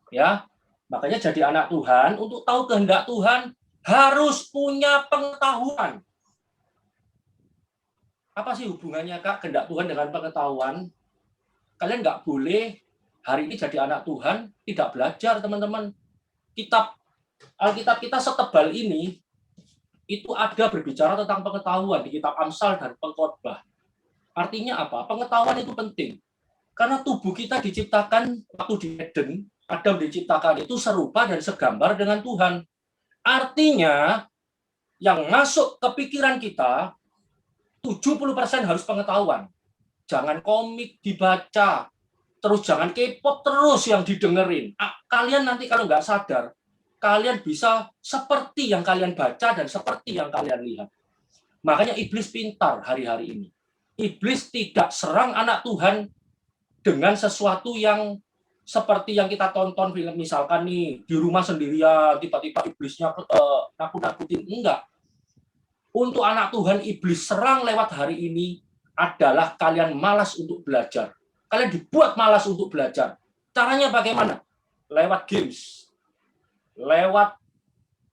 Ya. Makanya jadi anak Tuhan, untuk tahu kehendak Tuhan, harus punya pengetahuan. Apa sih hubungannya, Kak, kehendak Tuhan dengan pengetahuan? Kalian nggak boleh hari ini jadi anak Tuhan, tidak belajar, teman-teman. Alkitab kita setebal ini, itu ada berbicara tentang pengetahuan di kitab Amsal dan Pengkhotbah. Artinya apa? Pengetahuan itu penting. Karena tubuh kita diciptakan waktu di Eden, Adam diciptakan itu serupa dan segambar dengan Tuhan. Artinya, yang masuk ke pikiran kita, 70% harus pengetahuan. Jangan komik dibaca, terus jangan K-pop terus yang didengerin. Kalian nanti kalau nggak sadar, kalian bisa seperti yang kalian baca dan seperti yang kalian lihat. Makanya iblis pintar hari-hari ini. Iblis tidak serang anak Tuhan dengan sesuatu yang seperti yang kita tonton film, misalkan nih di rumah sendirian tiba-tiba iblisnya nakut-nakutin. Enggak. Untuk anak Tuhan, iblis serang lewat hari ini adalah kalian malas untuk belajar. Kalian dibuat malas untuk belajar. Caranya bagaimana? Lewat games. Lewat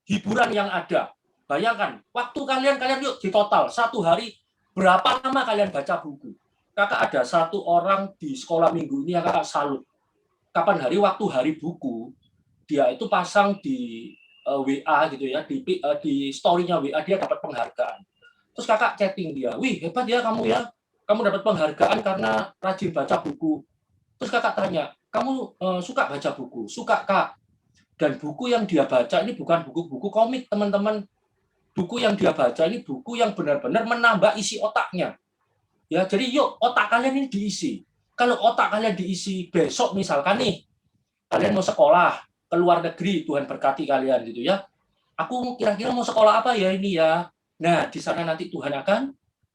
hiburan yang ada. Bayangkan, waktu kalian yuk di total 1 hari berapa lama kalian baca buku? Kakak ada satu orang di sekolah minggu ini yang kakak salut. Kapan waktu hari buku, dia itu pasang di WA gitu ya, di story-nya WA dia dapat penghargaan. Terus kakak chatting dia, wih hebat ya kamu ya, kamu dapat penghargaan karena rajin baca buku. Terus kakak tanya, kamu suka baca buku? Suka, Kak. Dan buku yang dia baca ini bukan buku-buku komik, teman-teman. Buku yang dia baca ini buku yang benar-benar menambah isi otaknya. Ya, jadi yuk otak kalian ini diisi. Kalau otak kalian diisi besok misalkan nih, kalian mau sekolah ke luar negeri, Tuhan berkati kalian gitu ya. Aku kira-kira mau sekolah apa ya ini ya. Nah, di sana nanti Tuhan akan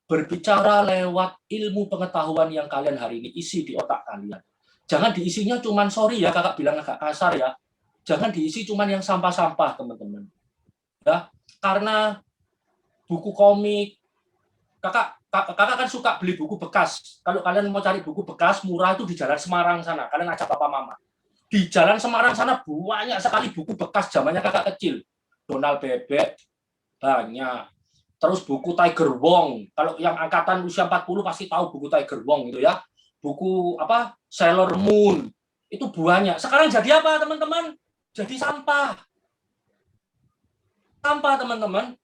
berbicara lewat ilmu pengetahuan yang kalian hari ini isi di otak kalian. Jangan diisinya cuman, sorry ya kakak bilang agak kasar ya, jangan diisi cuman yang sampah-sampah, teman-teman. Ya, karena buku komik, kakak kakak kan suka beli buku bekas. Kalau kalian mau cari buku bekas murah itu di Jalan Semarang sana. Kalian ajak papa mama. Di Jalan Semarang sana banyak sekali buku bekas zamannya kakak kecil. Donald Bebek banyak. Terus buku Tiger Wong. Kalau yang angkatan usia 40 pasti tahu buku Tiger Wong itu ya. Buku apa? Sailor Moon. Itu banyak. Sekarang jadi apa, teman-teman? Jadi sampah. Sampah, teman-teman.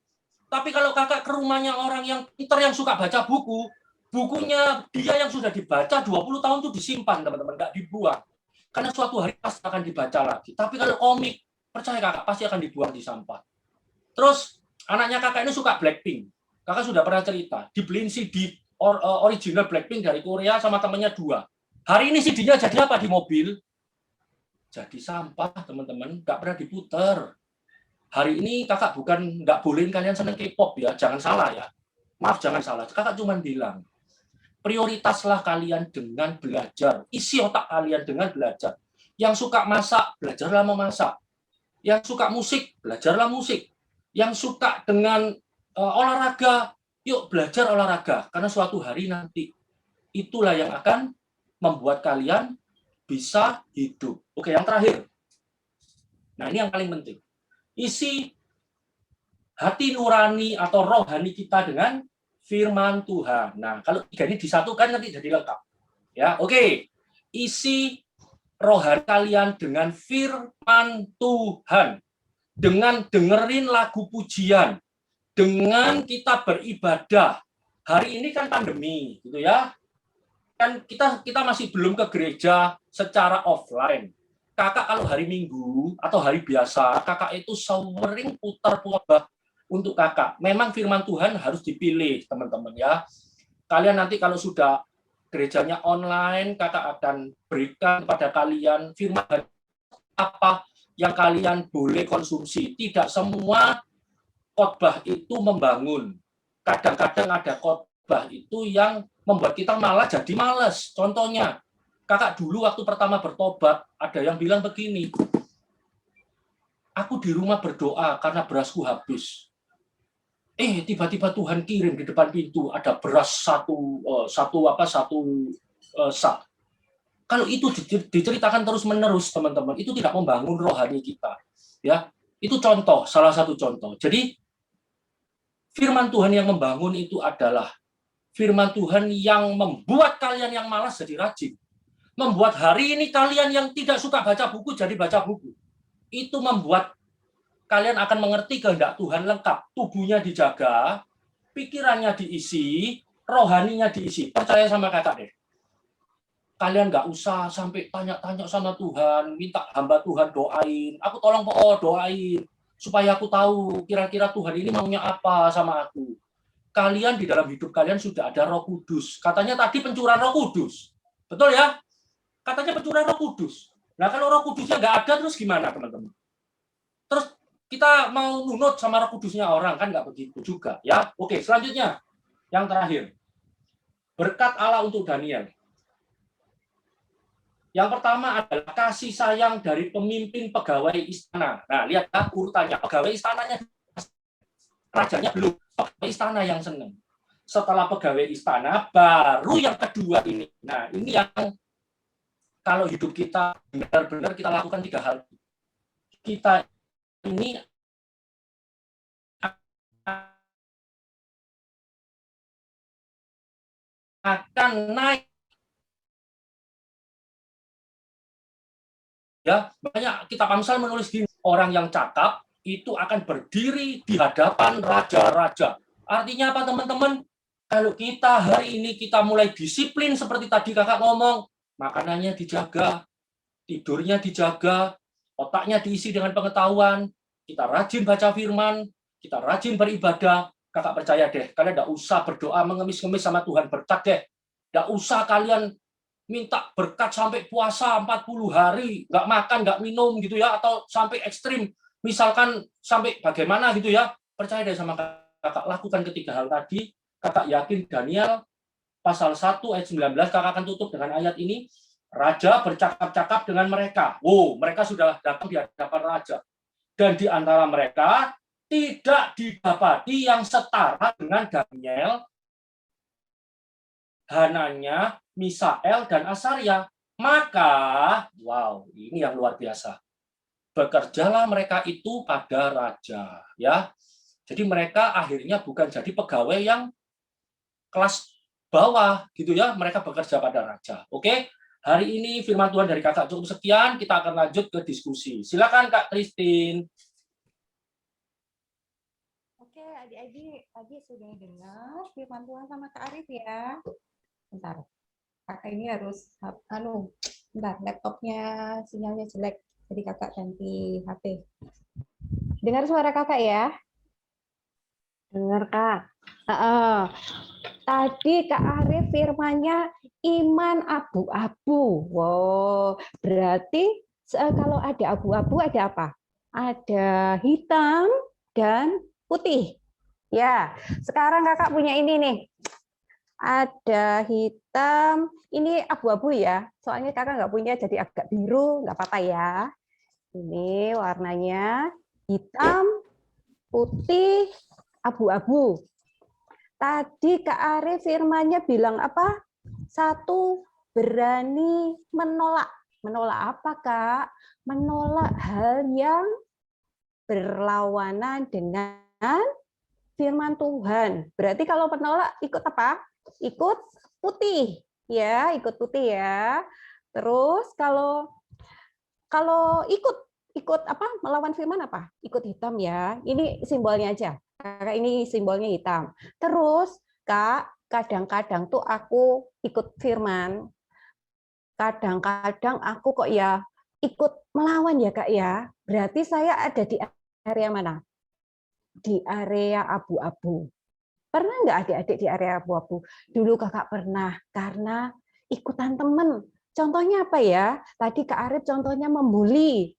Tapi kalau kakak ke rumahnya orang yang pintar yang suka baca buku, bukunya dia yang sudah dibaca 20 tahun itu disimpan, teman-teman, nggak dibuang. Karena suatu hari pasti akan dibaca lagi. Tapi kalau komik, percaya kakak, pasti akan dibuang di sampah. Terus, anaknya kakak ini suka Blackpink. Kakak sudah pernah cerita, dibeliin CD original Blackpink dari Korea sama temannya 2. Hari ini CD-nya jadi apa di mobil? Jadi sampah, teman-teman, nggak pernah diputer. Hari ini kakak bukan nggak bolehin kalian seneng K-pop ya, jangan salah ya. Maaf, jangan salah. Kakak cuma bilang, prioritaslah kalian dengan belajar. Isi otak kalian dengan belajar. Yang suka masak, belajarlah memasak. Yang suka musik, belajarlah musik. Yang suka dengan olahraga, yuk belajar olahraga. Karena suatu hari nanti, itulah yang akan membuat kalian bisa hidup. Oke, yang terakhir. Nah, ini yang paling penting. Isi hati nurani atau rohani kita dengan firman Tuhan. Nah, kalau tiga ini disatukan nanti jadi lengkap. Ya, oke. Isi rohani kalian dengan firman Tuhan. Dengan dengerin lagu pujian. Dengan kita beribadah. Hari ini kan pandemi, gitu ya. Kan kita masih belum ke gereja secara offline. Kakak kalau hari Minggu atau hari biasa, kakak itu sering putar-putar untuk kakak. Memang firman Tuhan harus dipilih, teman-teman ya. Kalian nanti kalau sudah gerejanya online, kakak akan berikan kepada kalian firman apa yang kalian boleh konsumsi. Tidak semua khotbah itu membangun. Kadang-kadang ada khotbah itu yang membuat kita malah jadi malas. Contohnya, kakak dulu waktu pertama bertobat, ada yang bilang begini, aku di rumah berdoa karena berasku habis. Tiba-tiba Tuhan kirim di depan pintu ada beras satu sak. Kalau itu diceritakan terus-menerus, teman-teman, itu tidak membangun rohani kita. Ya, itu contoh, salah satu contoh. Jadi firman Tuhan yang membangun itu adalah firman Tuhan yang membuat kalian yang malas jadi rajin. Membuat hari ini kalian yang tidak suka baca buku jadi baca buku. Itu membuat kalian akan mengerti kehendak Tuhan lengkap. Tubuhnya dijaga, pikirannya diisi, rohaninya diisi. Percaya sama kakak deh. Kalian nggak usah sampai tanya-tanya sama Tuhan, minta hamba Tuhan doain. Aku tolong doain supaya aku tahu kira-kira Tuhan ini maunya apa sama aku. Kalian di dalam hidup kalian sudah ada Roh Kudus. Katanya tadi pencurahan Roh Kudus. Betul ya? Katanya pencurahan Roh Kudus. Nah, kalau Roh Kudusnya nggak ada, terus gimana, teman-teman? Terus kita mau nunut sama Roh Kudusnya orang, kan nggak begitu juga. Ya, oke, selanjutnya. Yang terakhir. Berkat Allah untuk Daniel. Yang pertama adalah kasih sayang dari pemimpin pegawai istana. Nah, lihat urutannya. Pegawai istananya, rajanya belum. Pegawai istana yang senang. Setelah pegawai istana, baru yang kedua ini. Nah, ini yang kalau hidup kita benar-benar kita lakukan 3 hal. Kita ini akan naik. Ya, banyak kitab Amsal menulis gini, orang yang cakap itu akan berdiri di hadapan raja-raja. Artinya apa, teman-teman? Kalau kita hari ini kita mulai disiplin seperti tadi kakak ngomong, makanannya dijaga, tidurnya dijaga, otaknya diisi dengan pengetahuan, kita rajin baca firman, kita rajin beribadah, kakak percaya deh, kalian tidak usah berdoa mengemis-ngemis sama Tuhan berkat deh. Tidak usah kalian minta berkat sampai puasa 40 hari, nggak makan, nggak minum gitu ya, atau sampai ekstrim, misalkan sampai bagaimana gitu ya, percaya deh sama kakak, lakukan ketiga hal tadi, kakak yakin Daniel pasal 1 ayat 19, kakak akan tutup dengan ayat ini, raja bercakap-cakap dengan mereka. Mereka sudah datang di hadapan raja. Dan di antara mereka tidak didapati yang setara dengan Daniel Hananya, Misael, dan Asaria. Maka, wow, ini yang luar biasa. Bekerjalah mereka itu pada raja, ya. Jadi mereka akhirnya bukan jadi pegawai yang kelas bawah, gitu ya. Mereka bekerja pada raja. Oke, hari ini firman Tuhan dari kakak cukup sekian. Kita akan lanjut ke diskusi. Silakan Kak Christine. Oke, adik-adik, tadi sudah dengar firman Tuhan sama Kak Arif ya. Bentar, kakak ini harus, bentar, laptopnya sinyalnya jelek, jadi kakak ganti HP. Dengar suara kakak ya? Dengar, Kak. Tadi Kak Arif firmannya iman abu-abu. Wow, berarti kalau ada abu-abu ada apa? Ada hitam dan putih. Ya, sekarang kakak punya ini nih. Ada hitam, ini abu-abu ya. Soalnya kakak nggak punya, jadi agak biru, nggak apa-apa ya. Ini warnanya hitam, putih, abu-abu. Tadi Kak Arif firmannya bilang apa? 1, berani menolak. Menolak apa, Kak? Menolak hal yang berlawanan dengan firman Tuhan. Berarti kalau menolak ikut apa? Ikut putih. Ya, ikut putih ya. Terus kalau ikut apa? Melawan firman apa? Ikut hitam ya. Ini simbolnya aja. Kakak ini simbolnya hitam. Terus, Kak, kadang-kadang tuh aku ikut firman. Kadang-kadang aku kok ya ikut melawan ya, Kak ya. Berarti saya ada di area mana? Di area abu-abu. Pernah nggak adik-adik di area abu-abu? Dulu kakak pernah, karena ikutan temen. Contohnya apa ya? Tadi Kak Arif contohnya membuli.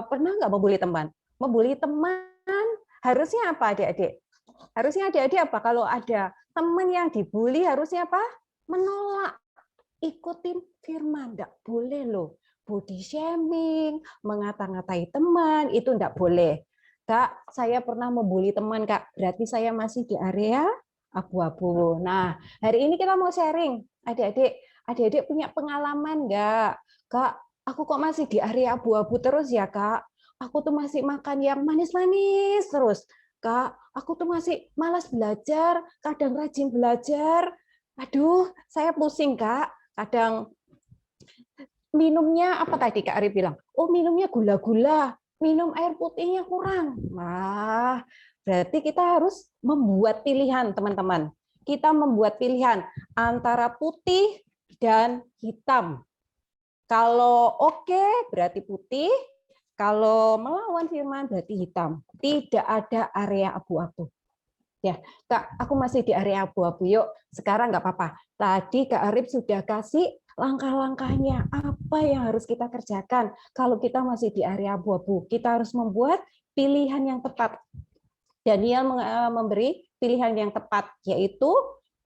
Pernah nggak membuli teman? Membuli teman, harusnya apa adik-adik? Harusnya adik-adik apa? Kalau ada teman yang dibully, harusnya apa? Menolak. Ikutin firman, nggak boleh loh. Body shaming, mengata-ngatai teman, itu nggak boleh. Kak, saya pernah membuli teman, Kak. Berarti saya masih di area abu-abu. Nah, hari ini kita mau sharing. Adik-adik punya pengalaman nggak? Kak, aku kok masih di area abu-abu terus ya, Kak? Aku tuh masih makan yang manis-manis terus. Kak, aku tuh masih malas belajar, kadang rajin belajar. Aduh, saya pusing, Kak. Kadang minumnya apa tadi Kak Ari bilang? Oh, minumnya gula-gula. Minum air putihnya kurang. Nah, berarti kita harus membuat pilihan, teman-teman. Kita membuat pilihan antara putih dan hitam. Kalau oke, berarti putih. Kalau melawan firman, berarti hitam. Tidak ada area abu-abu. Ya, Kak, aku masih di area abu-abu. Yuk, sekarang nggak apa-apa. Tadi Kak Arif sudah kasih langkah-langkahnya, apa yang harus kita kerjakan kalau kita masih di area abu-abu. Kita harus membuat pilihan yang tepat. Daniel memberi pilihan yang tepat, yaitu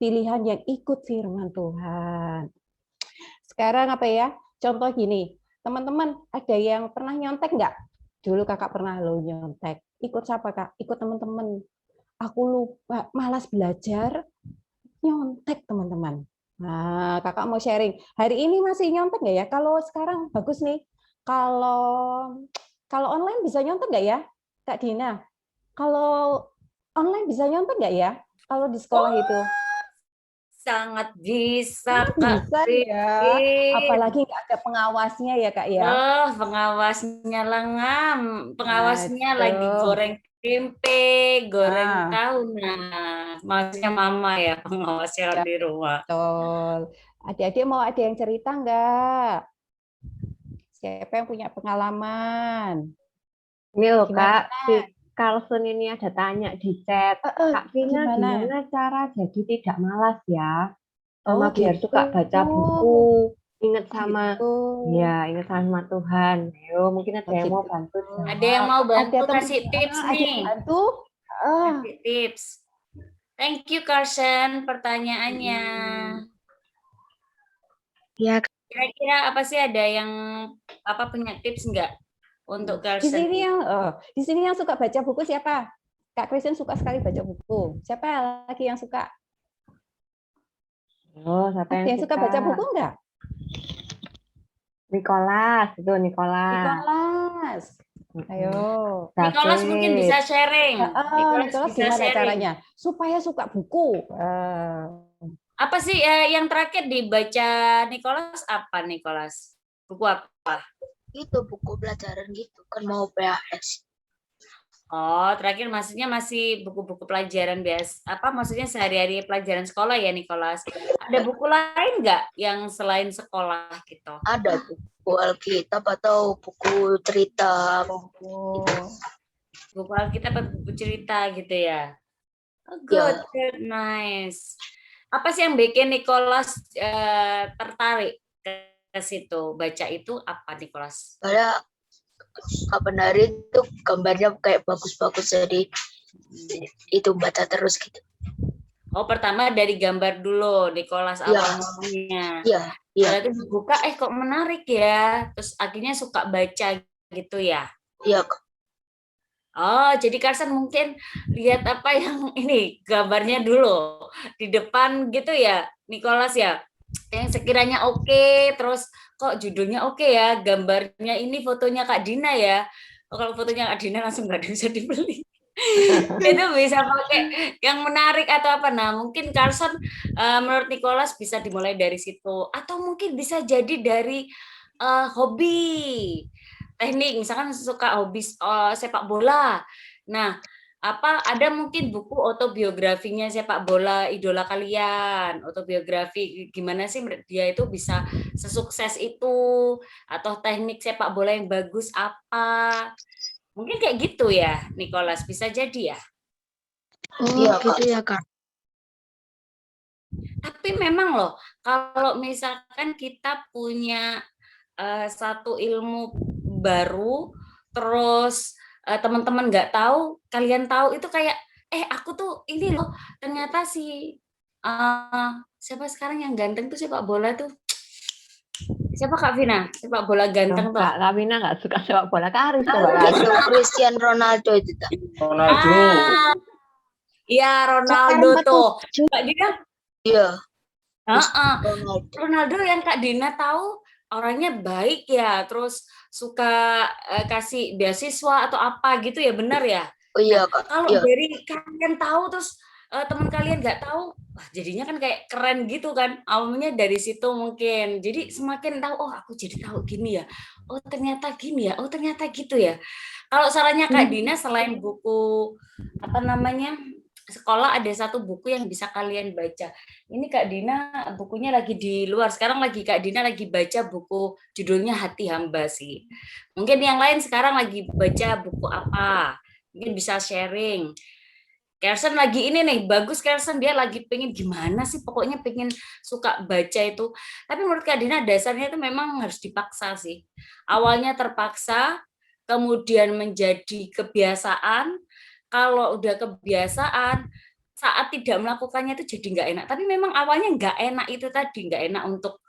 pilihan yang ikut firman Tuhan. Sekarang apa ya? Contoh gini, teman-teman, ada yang pernah nyontek nggak? Dulu kakak pernah lo nyontek. Ikut siapa, Kak? Ikut teman-teman. Aku lupa, malas belajar, nyontek, teman-teman. Nah, kakak mau sharing. Hari ini masih nyontek nggak ya? Kalau sekarang bagus nih. Kalau online bisa nyontek nggak ya, Kak Dina? Kalau online bisa nyontek nggak ya? Kalau di sekolah itu? Sangat bisa, Kak. Bisa ya. Apalagi nggak ada pengawasnya ya, Kak ya. Oh, pengawasnya lengam. Pengawasnya lagi goreng tempe, goreng tahu. Nah, maksudnya mama ya, pengawasnya di rumah. Betul. Adik-adik mau ada yang cerita nggak? Siapa yang punya pengalaman? Ini loh, Kak, si Carlson ini ada tanya di chat. Kak Vina, gimana cara jadi tidak malas ya? Sama biar suka baca buku, ingat sama ingat sama Tuhan. Ayo, mungkin ada yang mau bantu. Ada yang mau bantu kasih tips nih. Bantu? Kasih tips. Thank you, Carson, pertanyaannya. Ya, kira-kira apa sih, ada yang punya tips nggak untuk Carson? Di sini yang suka baca buku siapa? Kak Kristen suka sekali baca buku. Siapa lagi yang suka? Oh, siapa Ada yang suka baca buku enggak? Nicholas, itu Nicholas. Nicholas. Ayo. Nicholas mungkin bisa David. sharing. Nicholas bisa gimana sharing. caranya supaya suka buku? Apa sih yang terakhir dibaca Nicholas apa Nicholas? Buku apa? Itu buku pelajaran gitu kan mau PAS. Oh, terakhir maksudnya masih buku-buku pelajaran biasa. Apa maksudnya sehari-hari pelajaran sekolah ya, Nicholas? Ada buku lain nggak yang selain sekolah gitu? Ada buku Alkitab atau buku cerita. Buku Alkitab atau buku cerita gitu ya? Oh, good, nice. Apa sih yang bikin Nicholas tertarik ke situ? Baca itu apa, Nicholas? Kayak kapan hari itu gambarnya kayak bagus-bagus jadi itu baca terus gitu. Oh, pertama dari gambar dulu, Nicholas awal mulanya. Iya. Berarti buka, kok menarik ya. Terus akhirnya suka baca gitu ya? Iya. Oh, jadi Carson mungkin lihat apa yang ini gambarnya dulu di depan gitu ya, Nicholas ya. Yang sekiranya oke, terus kok judulnya oke ya, gambarnya ini fotonya Kak Dina ya. Oh, kalau fotonya Kak Dina langsung nggak bisa dibeli. Itu bisa pakai yang menarik atau apa. Nah, mungkin Carson menurut Nicholas bisa dimulai dari situ. Atau mungkin bisa jadi dari hobi. Teknik, misalkan suka hobi sepak bola. Nah, ada mungkin buku autobiografinya sepak bola idola kalian, autobiografi gimana sih dia itu bisa sesukses itu, atau teknik sepak bola yang bagus apa, mungkin kayak gitu ya, Nicholas, bisa jadi ya. Oh iya, gitu ya Kak. Tapi memang loh, kalau misalkan kita punya satu ilmu baru, terus teman-teman nggak tahu, kalian tahu itu kayak, aku tuh ini loh, ternyata si siapa sekarang yang ganteng tuh sepak bola tuh, siapa Kak Vina? Sepak bola ganteng tuh. Kak Vina nggak suka sepak bola, Kak Aris Cristiano Ronaldo itu. Ronaldo. Iya, Ronaldo tuh. Kak Dina? Iya. Ronaldo yang Kak Dina tahu orangnya baik ya, terus suka kasih beasiswa atau apa gitu ya, benar ya? Oh iya Kak. Kalau dari kalian tahu terus teman kalian nggak tahu, wah jadinya kan kayak keren gitu kan. Awalnya dari situ mungkin. Jadi semakin tahu, oh aku jadi tahu gini ya. Oh ternyata gini ya. Oh ternyata gitu ya. Kalau sarannya Kak Dina selain buku apa namanya? Sekolah, ada satu buku yang bisa kalian baca. Ini Kak Dina bukunya lagi di luar. Sekarang Kak Dina lagi baca buku judulnya Hati Hamba sih. Mungkin yang lain sekarang lagi baca buku apa? Mungkin bisa sharing. Carson lagi ini nih, bagus Carson, dia lagi pengen gimana sih, pokoknya pengen suka baca itu. Tapi menurut Kak Dina dasarnya itu memang harus dipaksa sih. Awalnya terpaksa, kemudian menjadi kebiasaan. Kalau udah kebiasaan, saat tidak melakukannya itu jadi nggak enak. Tapi memang awalnya nggak enak itu tadi, nggak enak untuk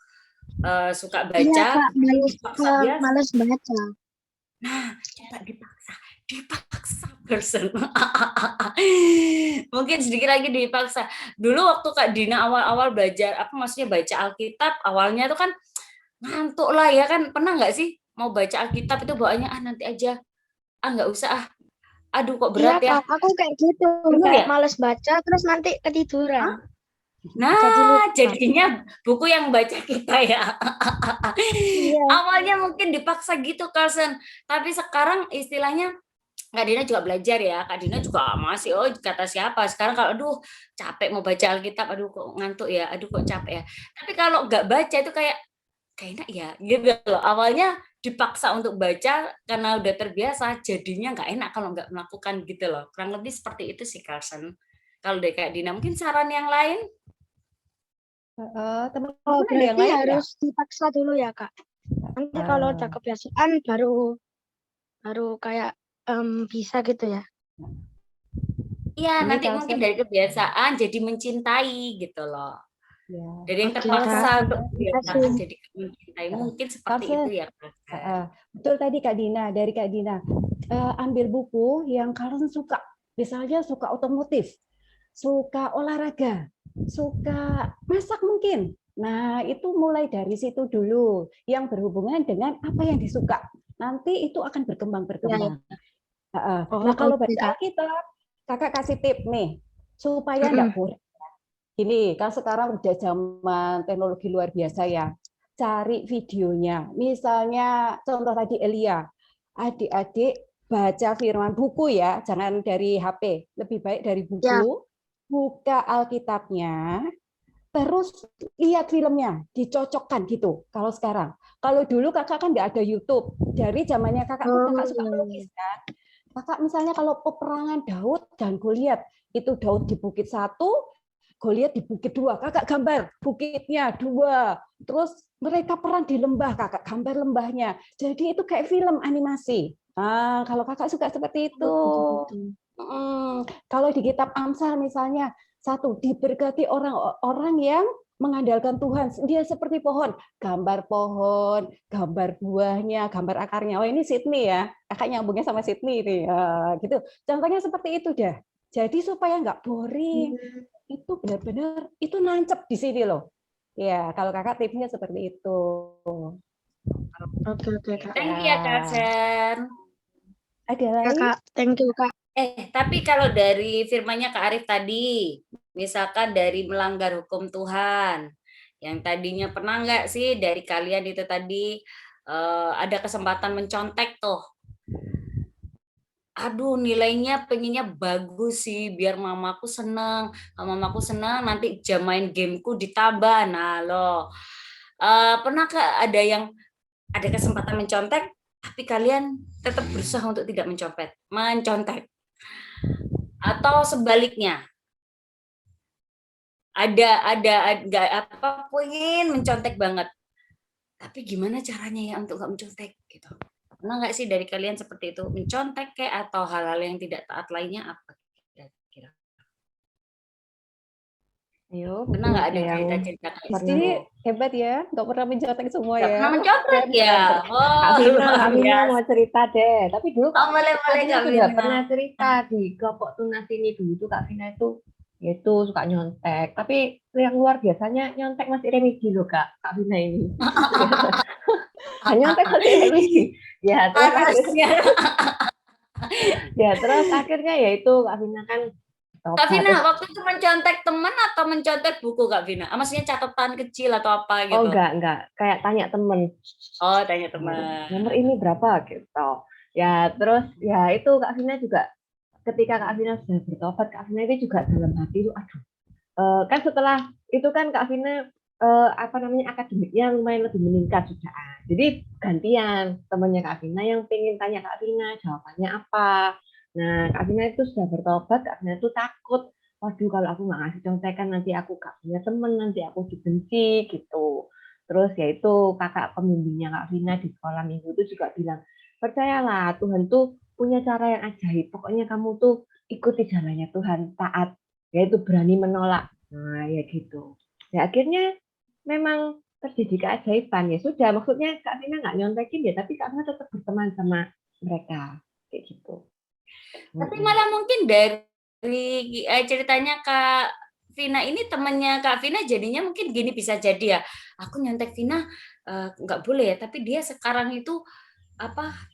suka baca. Iya, Kak, males baca. Nah, coba dipaksa person. Mungkin sedikit lagi dipaksa. Dulu waktu Kak Dina awal-awal belajar, maksudnya baca Alkitab, awalnya itu kan ngantuk lah ya kan. Pernah nggak sih mau baca Alkitab itu bawaannya nanti aja, nggak usah aduh kok berat ya. Kak, aku kayak gitu, kayak males baca terus nanti ketiduran. Nah, jadinya buku yang baca kita ya. Awalnya mungkin dipaksa gitu, Carson. Tapi sekarang istilahnya Kak Dina juga belajar ya. Kak Dina juga masih, kata siapa. Sekarang kalau aduh capek mau baca Alkitab, aduh kok ngantuk ya, aduh kok capek ya. Tapi kalau nggak baca itu kayak enak ya, gitu loh. Awalnya dipaksa untuk baca karena udah terbiasa, jadinya nggak enak kalau nggak melakukan gitu loh. Kurang lebih seperti itu sih, Carson. Kalau dari Kak Dina, mungkin saran yang lain? Teman-teman yang lain harus dipaksa dulu ya Kak. Nanti kalau udah kebiasaan baru kayak bisa gitu ya. Iya, nanti mungkin dari kebiasaan jadi mencintai gitu loh. Ya. Dari yang terpaksa untuk kebiasaan jadi mencintai, mungkin seperti itu ya Kak. Betul tadi Kak Dina, dari Kak Dina. Ambil buku yang kalian suka, misalnya suka otomotif, suka olahraga, suka masak mungkin. Nah, itu mulai dari situ dulu yang berhubungan dengan apa yang disuka. Nanti itu akan berkembang. Nah, kalau baca Alkitab, kakak kasih tip nih supaya enggak boring. Gini, kan sekarang udah zaman teknologi luar biasa ya. Cari videonya. Misalnya contoh tadi Elia. Adik-adik baca firman buku ya, jangan dari HP. Lebih baik dari buku. Ya. Buka Alkitabnya, terus lihat filmnya, dicocokkan gitu. Kalau sekarang, kalau dulu kakak kan nggak ada YouTube. Dari zamannya kakak suka melukis kan. Kakak misalnya kalau peperangan Daud dan Goliat, itu Daud di bukit 1, Goliat di bukit 2, kakak gambar bukitnya 2. Terus mereka perang di lembah, kakak gambar lembahnya. Jadi itu kayak film animasi. Nah, kalau kakak suka seperti itu. Kalau di kitab Amsal misalnya, 1, diberkati orang-orang yang mengandalkan Tuhan. Dia seperti pohon, gambar pohon, gambar buahnya, gambar akarnya. Oh, ini Sydney ya, kakak nyambungnya sama Sydney nih. Ya, gitu. Contohnya seperti itu dah. Jadi supaya nggak boring, itu benar-benar itu nancep di sini loh. Ya, kalau kakak tipsnya seperti itu. Oke, Kak. Thank you ya Kak Sen. Ada lagi? Kak, thank you, Kak. Tapi kalau dari firmannya Kak Arif tadi, misalkan dari melanggar hukum Tuhan, yang tadinya pernah nggak sih dari kalian itu tadi ada kesempatan mencontek tuh, aduh nilainya pengennya bagus sih biar mamaku seneng, kalau mamaku seneng nanti jam main gameku ditambah. Nah loh, pernah ada yang ada kesempatan mencontek tapi kalian tetap berusaha untuk tidak mencontek, atau sebaliknya ada nggak apa pengen mencontek banget tapi gimana caranya ya untuk nggak mencontek gitu. Pernah nggak sih dari kalian seperti itu, mencontek kayak atau hal-hal yang tidak taat lainnya apa kira-kira? Ayo, Pernah nggak ada cerita-cerita kayak Jadi hebat ya, nggak pernah mencontek semua nggak ya. pernah mencontek ya? Kak Vina mau cerita deh. Tapi dulu boleh Kak Vina Kak sudah Vina. pernah cerita di kelompok tunas ini dulu tuh Kak Vina itu suka nyontek. Tapi yang luar biasanya nyontek masih remedi loh Kak Vina ini. Nyontek masih remedi. Ya terus akhirnya ya itu Kak Vina kan. Kak Vina, waktu itu mencontek teman atau mencontek buku Kak Vina? Maksudnya catatan kecil atau apa gitu? Oh enggak. Kayak tanya temen. Oh, tanya teman. Nomor ini berapa gitu. Ya terus ya itu Kak Vina juga ketika Kak Vina sudah bertobat, Kak Vina itu juga dalam hati itu aduh. Kan setelah itu kan Kak Vina akademiknya lumayan lebih meningkat juga. Jadi gantian temannya Kak Vina yang pengen tanya Kak Vina jawabannya apa. Nah, Kak Vina itu sudah bertobat, Kak Vina itu takut, waduh kalau aku nggak ngasih contekan nanti aku gak punya temen, nanti aku dibenci gitu. Terus ya itu kakak pembimbingnya Kak Vina di sekolah minggu itu juga bilang, percayalah Tuhan tuh punya cara yang ajaib, pokoknya kamu tuh ikuti jalannya Tuhan, taat, yaitu berani menolak. Nah ya gitu. Ya akhirnya memang terjadi keajaiban ya sudah, maksudnya Kak Vina nggak nyontekin ya, tapi Kak Vina tetap berteman sama mereka kayak gitu. Tapi malah mungkin dari ceritanya Kak Vina ini temannya Kak Vina jadinya mungkin gini bisa jadi ya. Aku nyontek Vina nggak boleh ya, tapi dia sekarang itu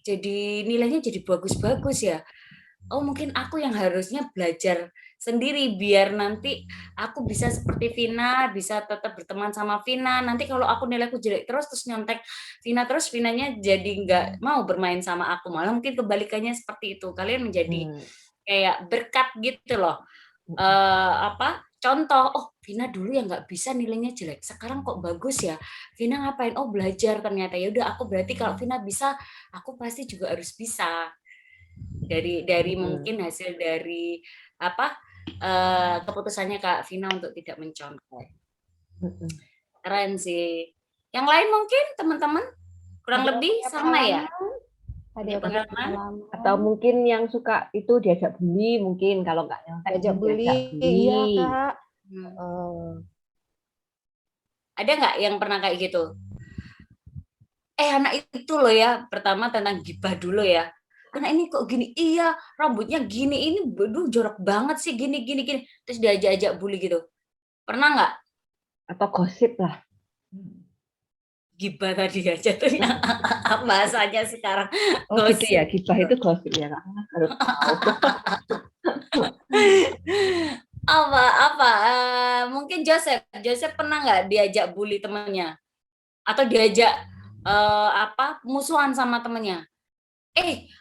jadi nilainya jadi bagus-bagus ya. Oh mungkin aku yang harusnya belajar sendiri biar nanti aku bisa seperti Vina, bisa tetap berteman sama Vina. Nanti kalau aku nilaiku jelek terus nyontek Vina terus, Vinanya jadi nggak mau bermain sama aku. Malah mungkin kebalikannya seperti itu. Kalian menjadi kayak berkat gitu loh. Contoh, oh Vina dulu yang nggak bisa nilainya jelek, sekarang kok bagus ya. Vina ngapain? Oh belajar ternyata. Ya udah aku berarti kalau Vina bisa, aku pasti juga harus bisa. Dari mungkin hasil dari keputusannya Kak Vina untuk tidak mencontek. Keren sih. Yang lain mungkin teman-teman kurang lebih sama ya. Ada pengalaman atau mungkin yang suka itu diajak bully, mungkin kalau nggak nyontek diajak bully. Iya Kak. Ada nggak yang pernah kayak gitu? Anak itu loh ya, pertama tentang gibah dulu ya. Anak ini kok gini, iya rambutnya gini, ini jorok banget sih, gini. Terus diajak-ajak bully gitu. Pernah nggak? Atau gosip lah. Gibah tadi ya jatuhnya. Bahasanya sekarang. Oh gitu Gosip. ya, gibah itu gosip ya Kak. Harus tahu. Apa mungkin Joseph pernah nggak diajak bully temannya atau diajak musuhan sama temannya?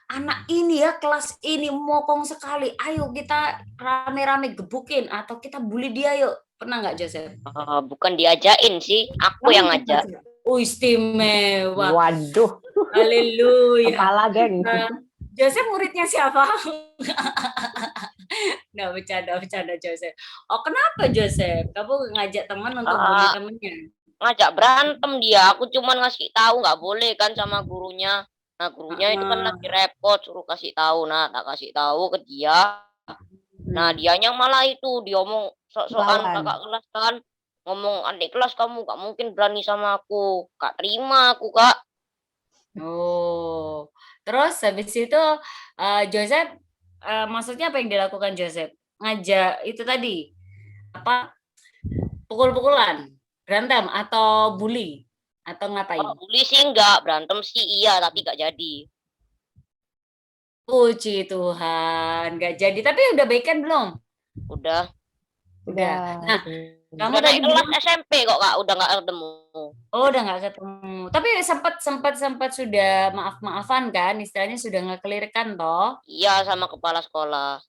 Anak ini ya kelas ini mokong sekali, ayo kita rame-rame gebukin atau kita bully dia yuk. Pernah nggak Joseph? Bukan diajain sih, aku yang ngajak. Istimewa. Waduh. Haleluya. Kepala geng. Joseph muridnya siapa? Nggak, bercanda Joseph. Oh, kenapa Joseph? Kamu ngajak teman untuk bully temennya? Ngajak berantem dia, aku cuman ngasih tahu nggak boleh kan sama gurunya. Nah gurunya itu kan lagi repot suruh kasih tahu, nah tak kasih tahu ke dia. Nah dianya malah itu dia ngomong sok-sokan kakak kelas kan, ngomong adik kelas kamu gak mungkin berani sama aku, gak terima aku Kak. Oh, terus habis itu Joseph, maksudnya apa yang dilakukan Joseph? Ngajak itu tadi apa? Pukul-pukulan, berantem atau bully atau ngapain? Bully sih enggak, berantem sih iya tapi gak jadi. Puji Tuhan, nggak jadi. Tapi udah baikan belum? Udah. Nah, kamu udah tadi naik kelas SMP kok Kak, udah nggak ketemu. Oh, udah nggak ketemu. Tapi sempat sudah maaf-maafan kan? Istilahnya sudah ngekelirkan toh? Iya, sama kepala sekolah.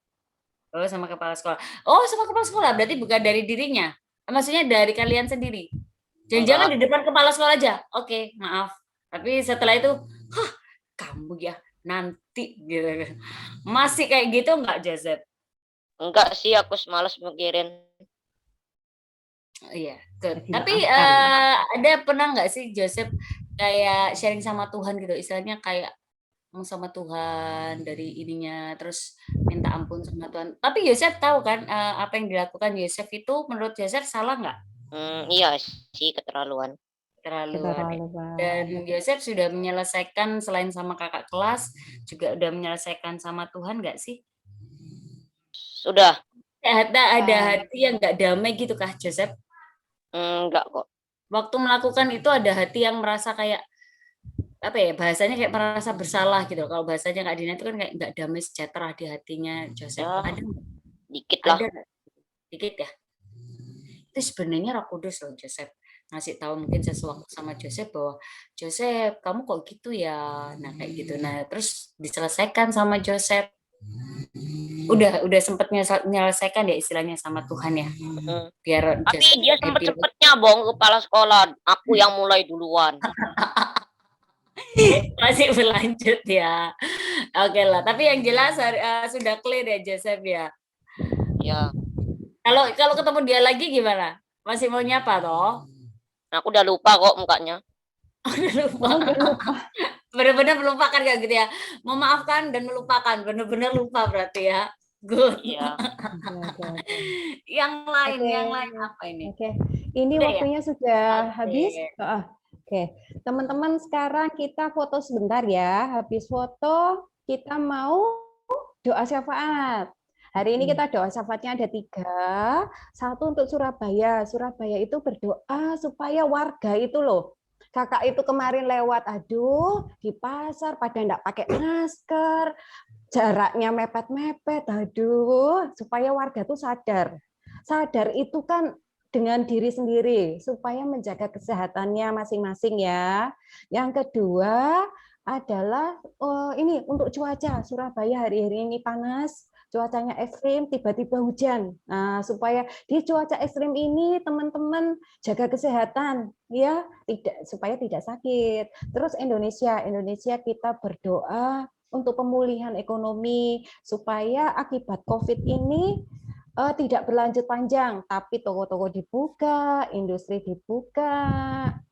Oh, sama kepala sekolah. Oh, sama kepala sekolah. Berarti bukan dari dirinya. Maksudnya dari kalian sendiri. Jangan-jangan di depan kepala sekolah aja. Oke, maaf. Tapi setelah itu, kamu ya nanti gitu. Masih kayak gitu nggak, Joseph? Enggak sih, aku males mikirin. Iya, tapi ada pernah nggak sih Joseph kayak sharing sama Tuhan gitu, istilahnya kayak sama Tuhan dari ininya, terus minta ampun sama Tuhan. Tapi Joseph tahu kan apa yang dilakukan Joseph itu menurut Joseph salah nggak? Iya sih, keterlaluan. Dan Joseph sudah menyelesaikan selain sama kakak kelas, juga udah menyelesaikan sama Tuhan nggak sih? Sudah. Ada hati yang nggak damai gitu kah Joseph? Enggak kok. Waktu melakukan itu ada hati yang merasa kayak apa ya, bahasanya kayak merasa bersalah gitu. Kalau bahasanya Kak Dina itu kan kayak nggak damai sejahtera di hatinya Joseph. Ada dikit lah. Ada dikit ya. Itu sebenarnya Roh Kudus loh Joseph ngasih tahu mungkin sesuatu sama Joseph bahwa Joseph kamu kok gitu ya. Nah kayak gitu. Nah terus diselesaikan sama Joseph. Udah sempat menyelesaikan ya istilahnya sama Tuhan ya. Biar tapi dia sempet-sempetnya bohong kepala sekolah. Aku yang mulai duluan. Masih berlanjut ya. Oke lah, tapi yang jelas sudah clear ya Joseph ya. Ya. Kalau ketemu dia lagi gimana? Masih mau nyapa toh? Aku udah lupa kok mukanya. Udah lupa. Benar-benar melupakan kayak gitu ya. Memaafkan dan melupakan, benar-benar lupa berarti ya. Good. Iya. Yang lain apa ini? Oke. Ini waktunya sudah habis. Oke, teman-teman sekarang kita foto sebentar ya. Habis foto kita mau doa syafaat. Hari ini kita doa syafaatnya ada 3. 1 untuk Surabaya. Surabaya itu berdoa supaya warga itu loh. Kakak itu kemarin lewat, aduh di pasar pada enggak pakai masker, jaraknya mepet-mepet, aduh supaya warga tuh sadar. Sadar itu kan dengan diri sendiri supaya menjaga kesehatannya masing-masing ya. Yang kedua adalah ini untuk cuaca. Surabaya hari-hari ini panas, cuacanya ekstrim, tiba-tiba hujan. Nah, supaya di cuaca ekstrim ini teman-teman jaga kesehatan ya, supaya tidak sakit. Terus Indonesia kita berdoa untuk pemulihan ekonomi supaya akibat Covid ini tidak berlanjut panjang, tapi toko-toko dibuka, industri dibuka,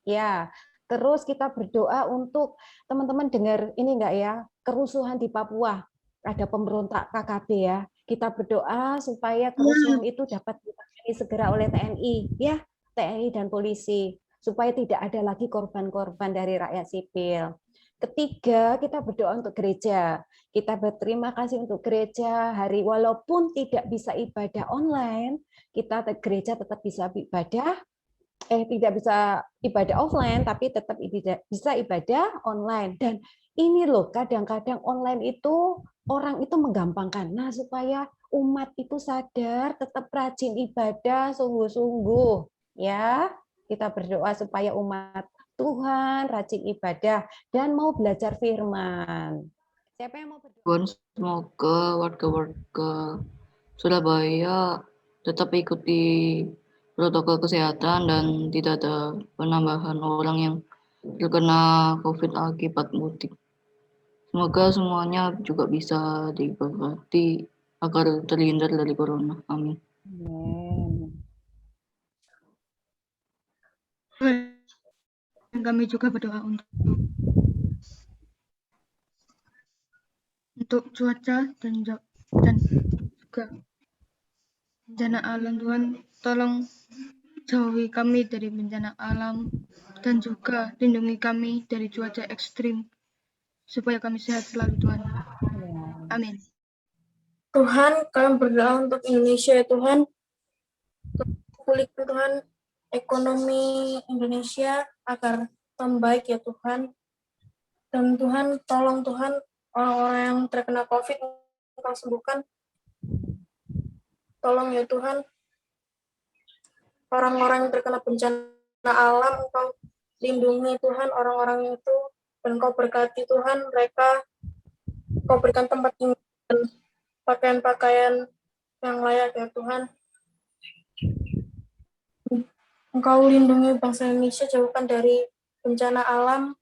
ya. Terus kita berdoa untuk teman-teman dengar ini enggak ya, kerusuhan di Papua, ada pemberontak KKB ya. Kita berdoa supaya kerusuhan itu dapat ditangani segera oleh TNI, ya, TNI dan polisi, supaya tidak ada lagi korban-korban dari rakyat sipil. Ketiga, kita berdoa untuk gereja. Kita berterima kasih untuk gereja hari walaupun tidak bisa ibadah online, kita gereja tetap bisa ibadah tidak bisa ibadah offline tapi tetap bisa ibadah online. Dan ini loh, kadang-kadang online itu orang itu menggampangkan. Nah, supaya umat itu sadar, tetap rajin ibadah sungguh-sungguh ya. Kita berdoa supaya umat Tuhan rajin ibadah dan mau belajar firman. Siapa yang mau berdoa? Tuhan, semoga warga-warga Surabaya tetap ikuti protokol kesehatan dan tidak ada penambahan orang yang terkena COVID akibat mudik. Semoga semuanya juga bisa diberkati agar terhindar dari corona. Amin. Kami juga berdoa untuk cuaca dan juga bencana alam. Tuhan, tolong jauhi kami dari bencana alam dan juga lindungi kami dari cuaca ekstrim supaya kami sehat selalu, Tuhan. Amin. Tuhan, kami berdoa untuk Indonesia ya Tuhan. Pulihkan Tuhan ekonomi Indonesia agar membaik ya Tuhan. Dan Tuhan, tolong Tuhan orang-orang yang terkena COVID Engkau sembuhkan. Tolong ya Tuhan, orang-orang yang terkena bencana alam Engkau lindungi Tuhan orang-orang itu, dan Engkau berkati Tuhan mereka. Engkau berikan tempat tinggal dan pakaian-pakaian yang layak ya Tuhan. Engkau lindungi bangsa Indonesia, jauhkan dari bencana alam,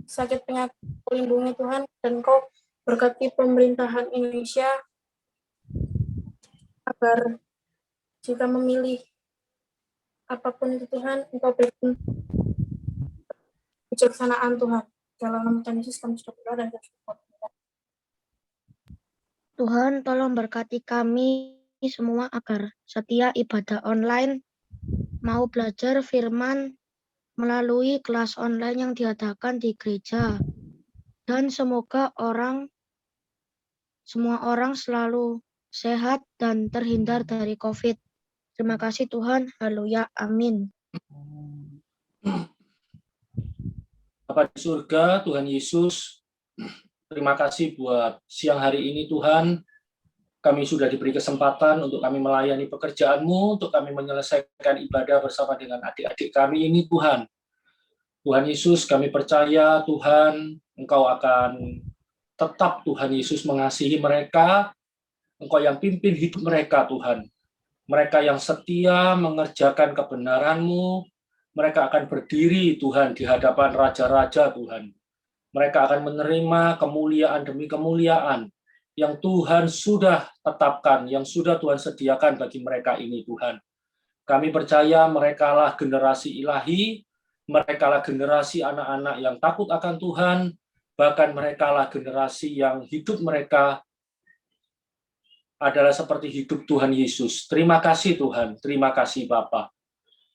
sakit penyakit, lindungi Tuhan, dan Engkau berkati pemerintahan Indonesia agar jika memilih apapun itu Tuhan, Engkau berikan kebijaksanaan Tuhan. Dalam nama Tuhan Yesus kami sudah berdoa dan bersyukur. Tuhan, tolong berkati kami semua agar setia ibadah online, mau belajar firman melalui kelas online yang diadakan di gereja. Dan semoga semua orang selalu sehat dan terhindar dari COVID. Terima kasih Tuhan. Haleluya. Amin. Bapa di surga, Tuhan Yesus, terima kasih buat siang hari ini Tuhan. Kami sudah diberi kesempatan untuk kami melayani pekerjaan-Mu, untuk kami menyelesaikan ibadah bersama dengan adik-adik kami ini Tuhan. Tuhan Yesus, kami percaya Tuhan, Engkau akan tetap Tuhan Yesus mengasihi mereka, Engkau yang pimpin hidup mereka Tuhan. Mereka yang setia mengerjakan kebenaran-Mu, mereka akan berdiri Tuhan di hadapan raja-raja Tuhan. Mereka akan menerima kemuliaan demi kemuliaan yang Tuhan sudah tetapkan, yang sudah Tuhan sediakan bagi mereka ini Tuhan. Kami percaya mereka lah generasi ilahi, mereka lah generasi anak-anak yang takut akan Tuhan, bahkan mereka lah generasi yang hidup mereka adalah seperti hidup Tuhan Yesus. Terima kasih Tuhan, terima kasih Bapa.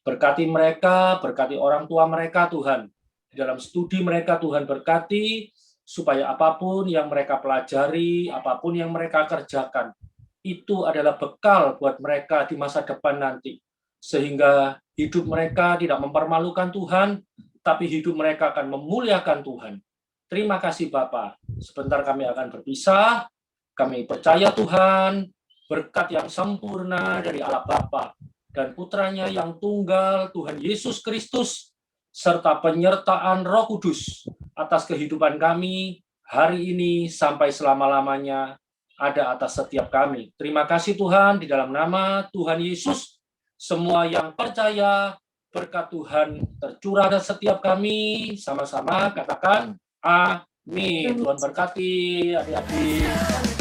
Berkati mereka, berkati orang tua mereka Tuhan. Di dalam studi mereka Tuhan berkati, supaya apapun yang mereka pelajari, apapun yang mereka kerjakan, itu adalah bekal buat mereka di masa depan nanti. Sehingga hidup mereka tidak mempermalukan Tuhan, tapi hidup mereka akan memuliakan Tuhan. Terima kasih Bapa. Sebentar kami akan berpisah. Kami percaya Tuhan, berkat yang sempurna dari Allah Bapa dan Putranya yang tunggal, Tuhan Yesus Kristus, serta penyertaan Roh Kudus atas kehidupan kami hari ini sampai selama-lamanya ada atas setiap kami. Terima kasih Tuhan, di dalam nama Tuhan Yesus, semua yang percaya berkat Tuhan tercurah atas setiap kami, sama-sama katakan amin. Tuhan berkati adik-adik.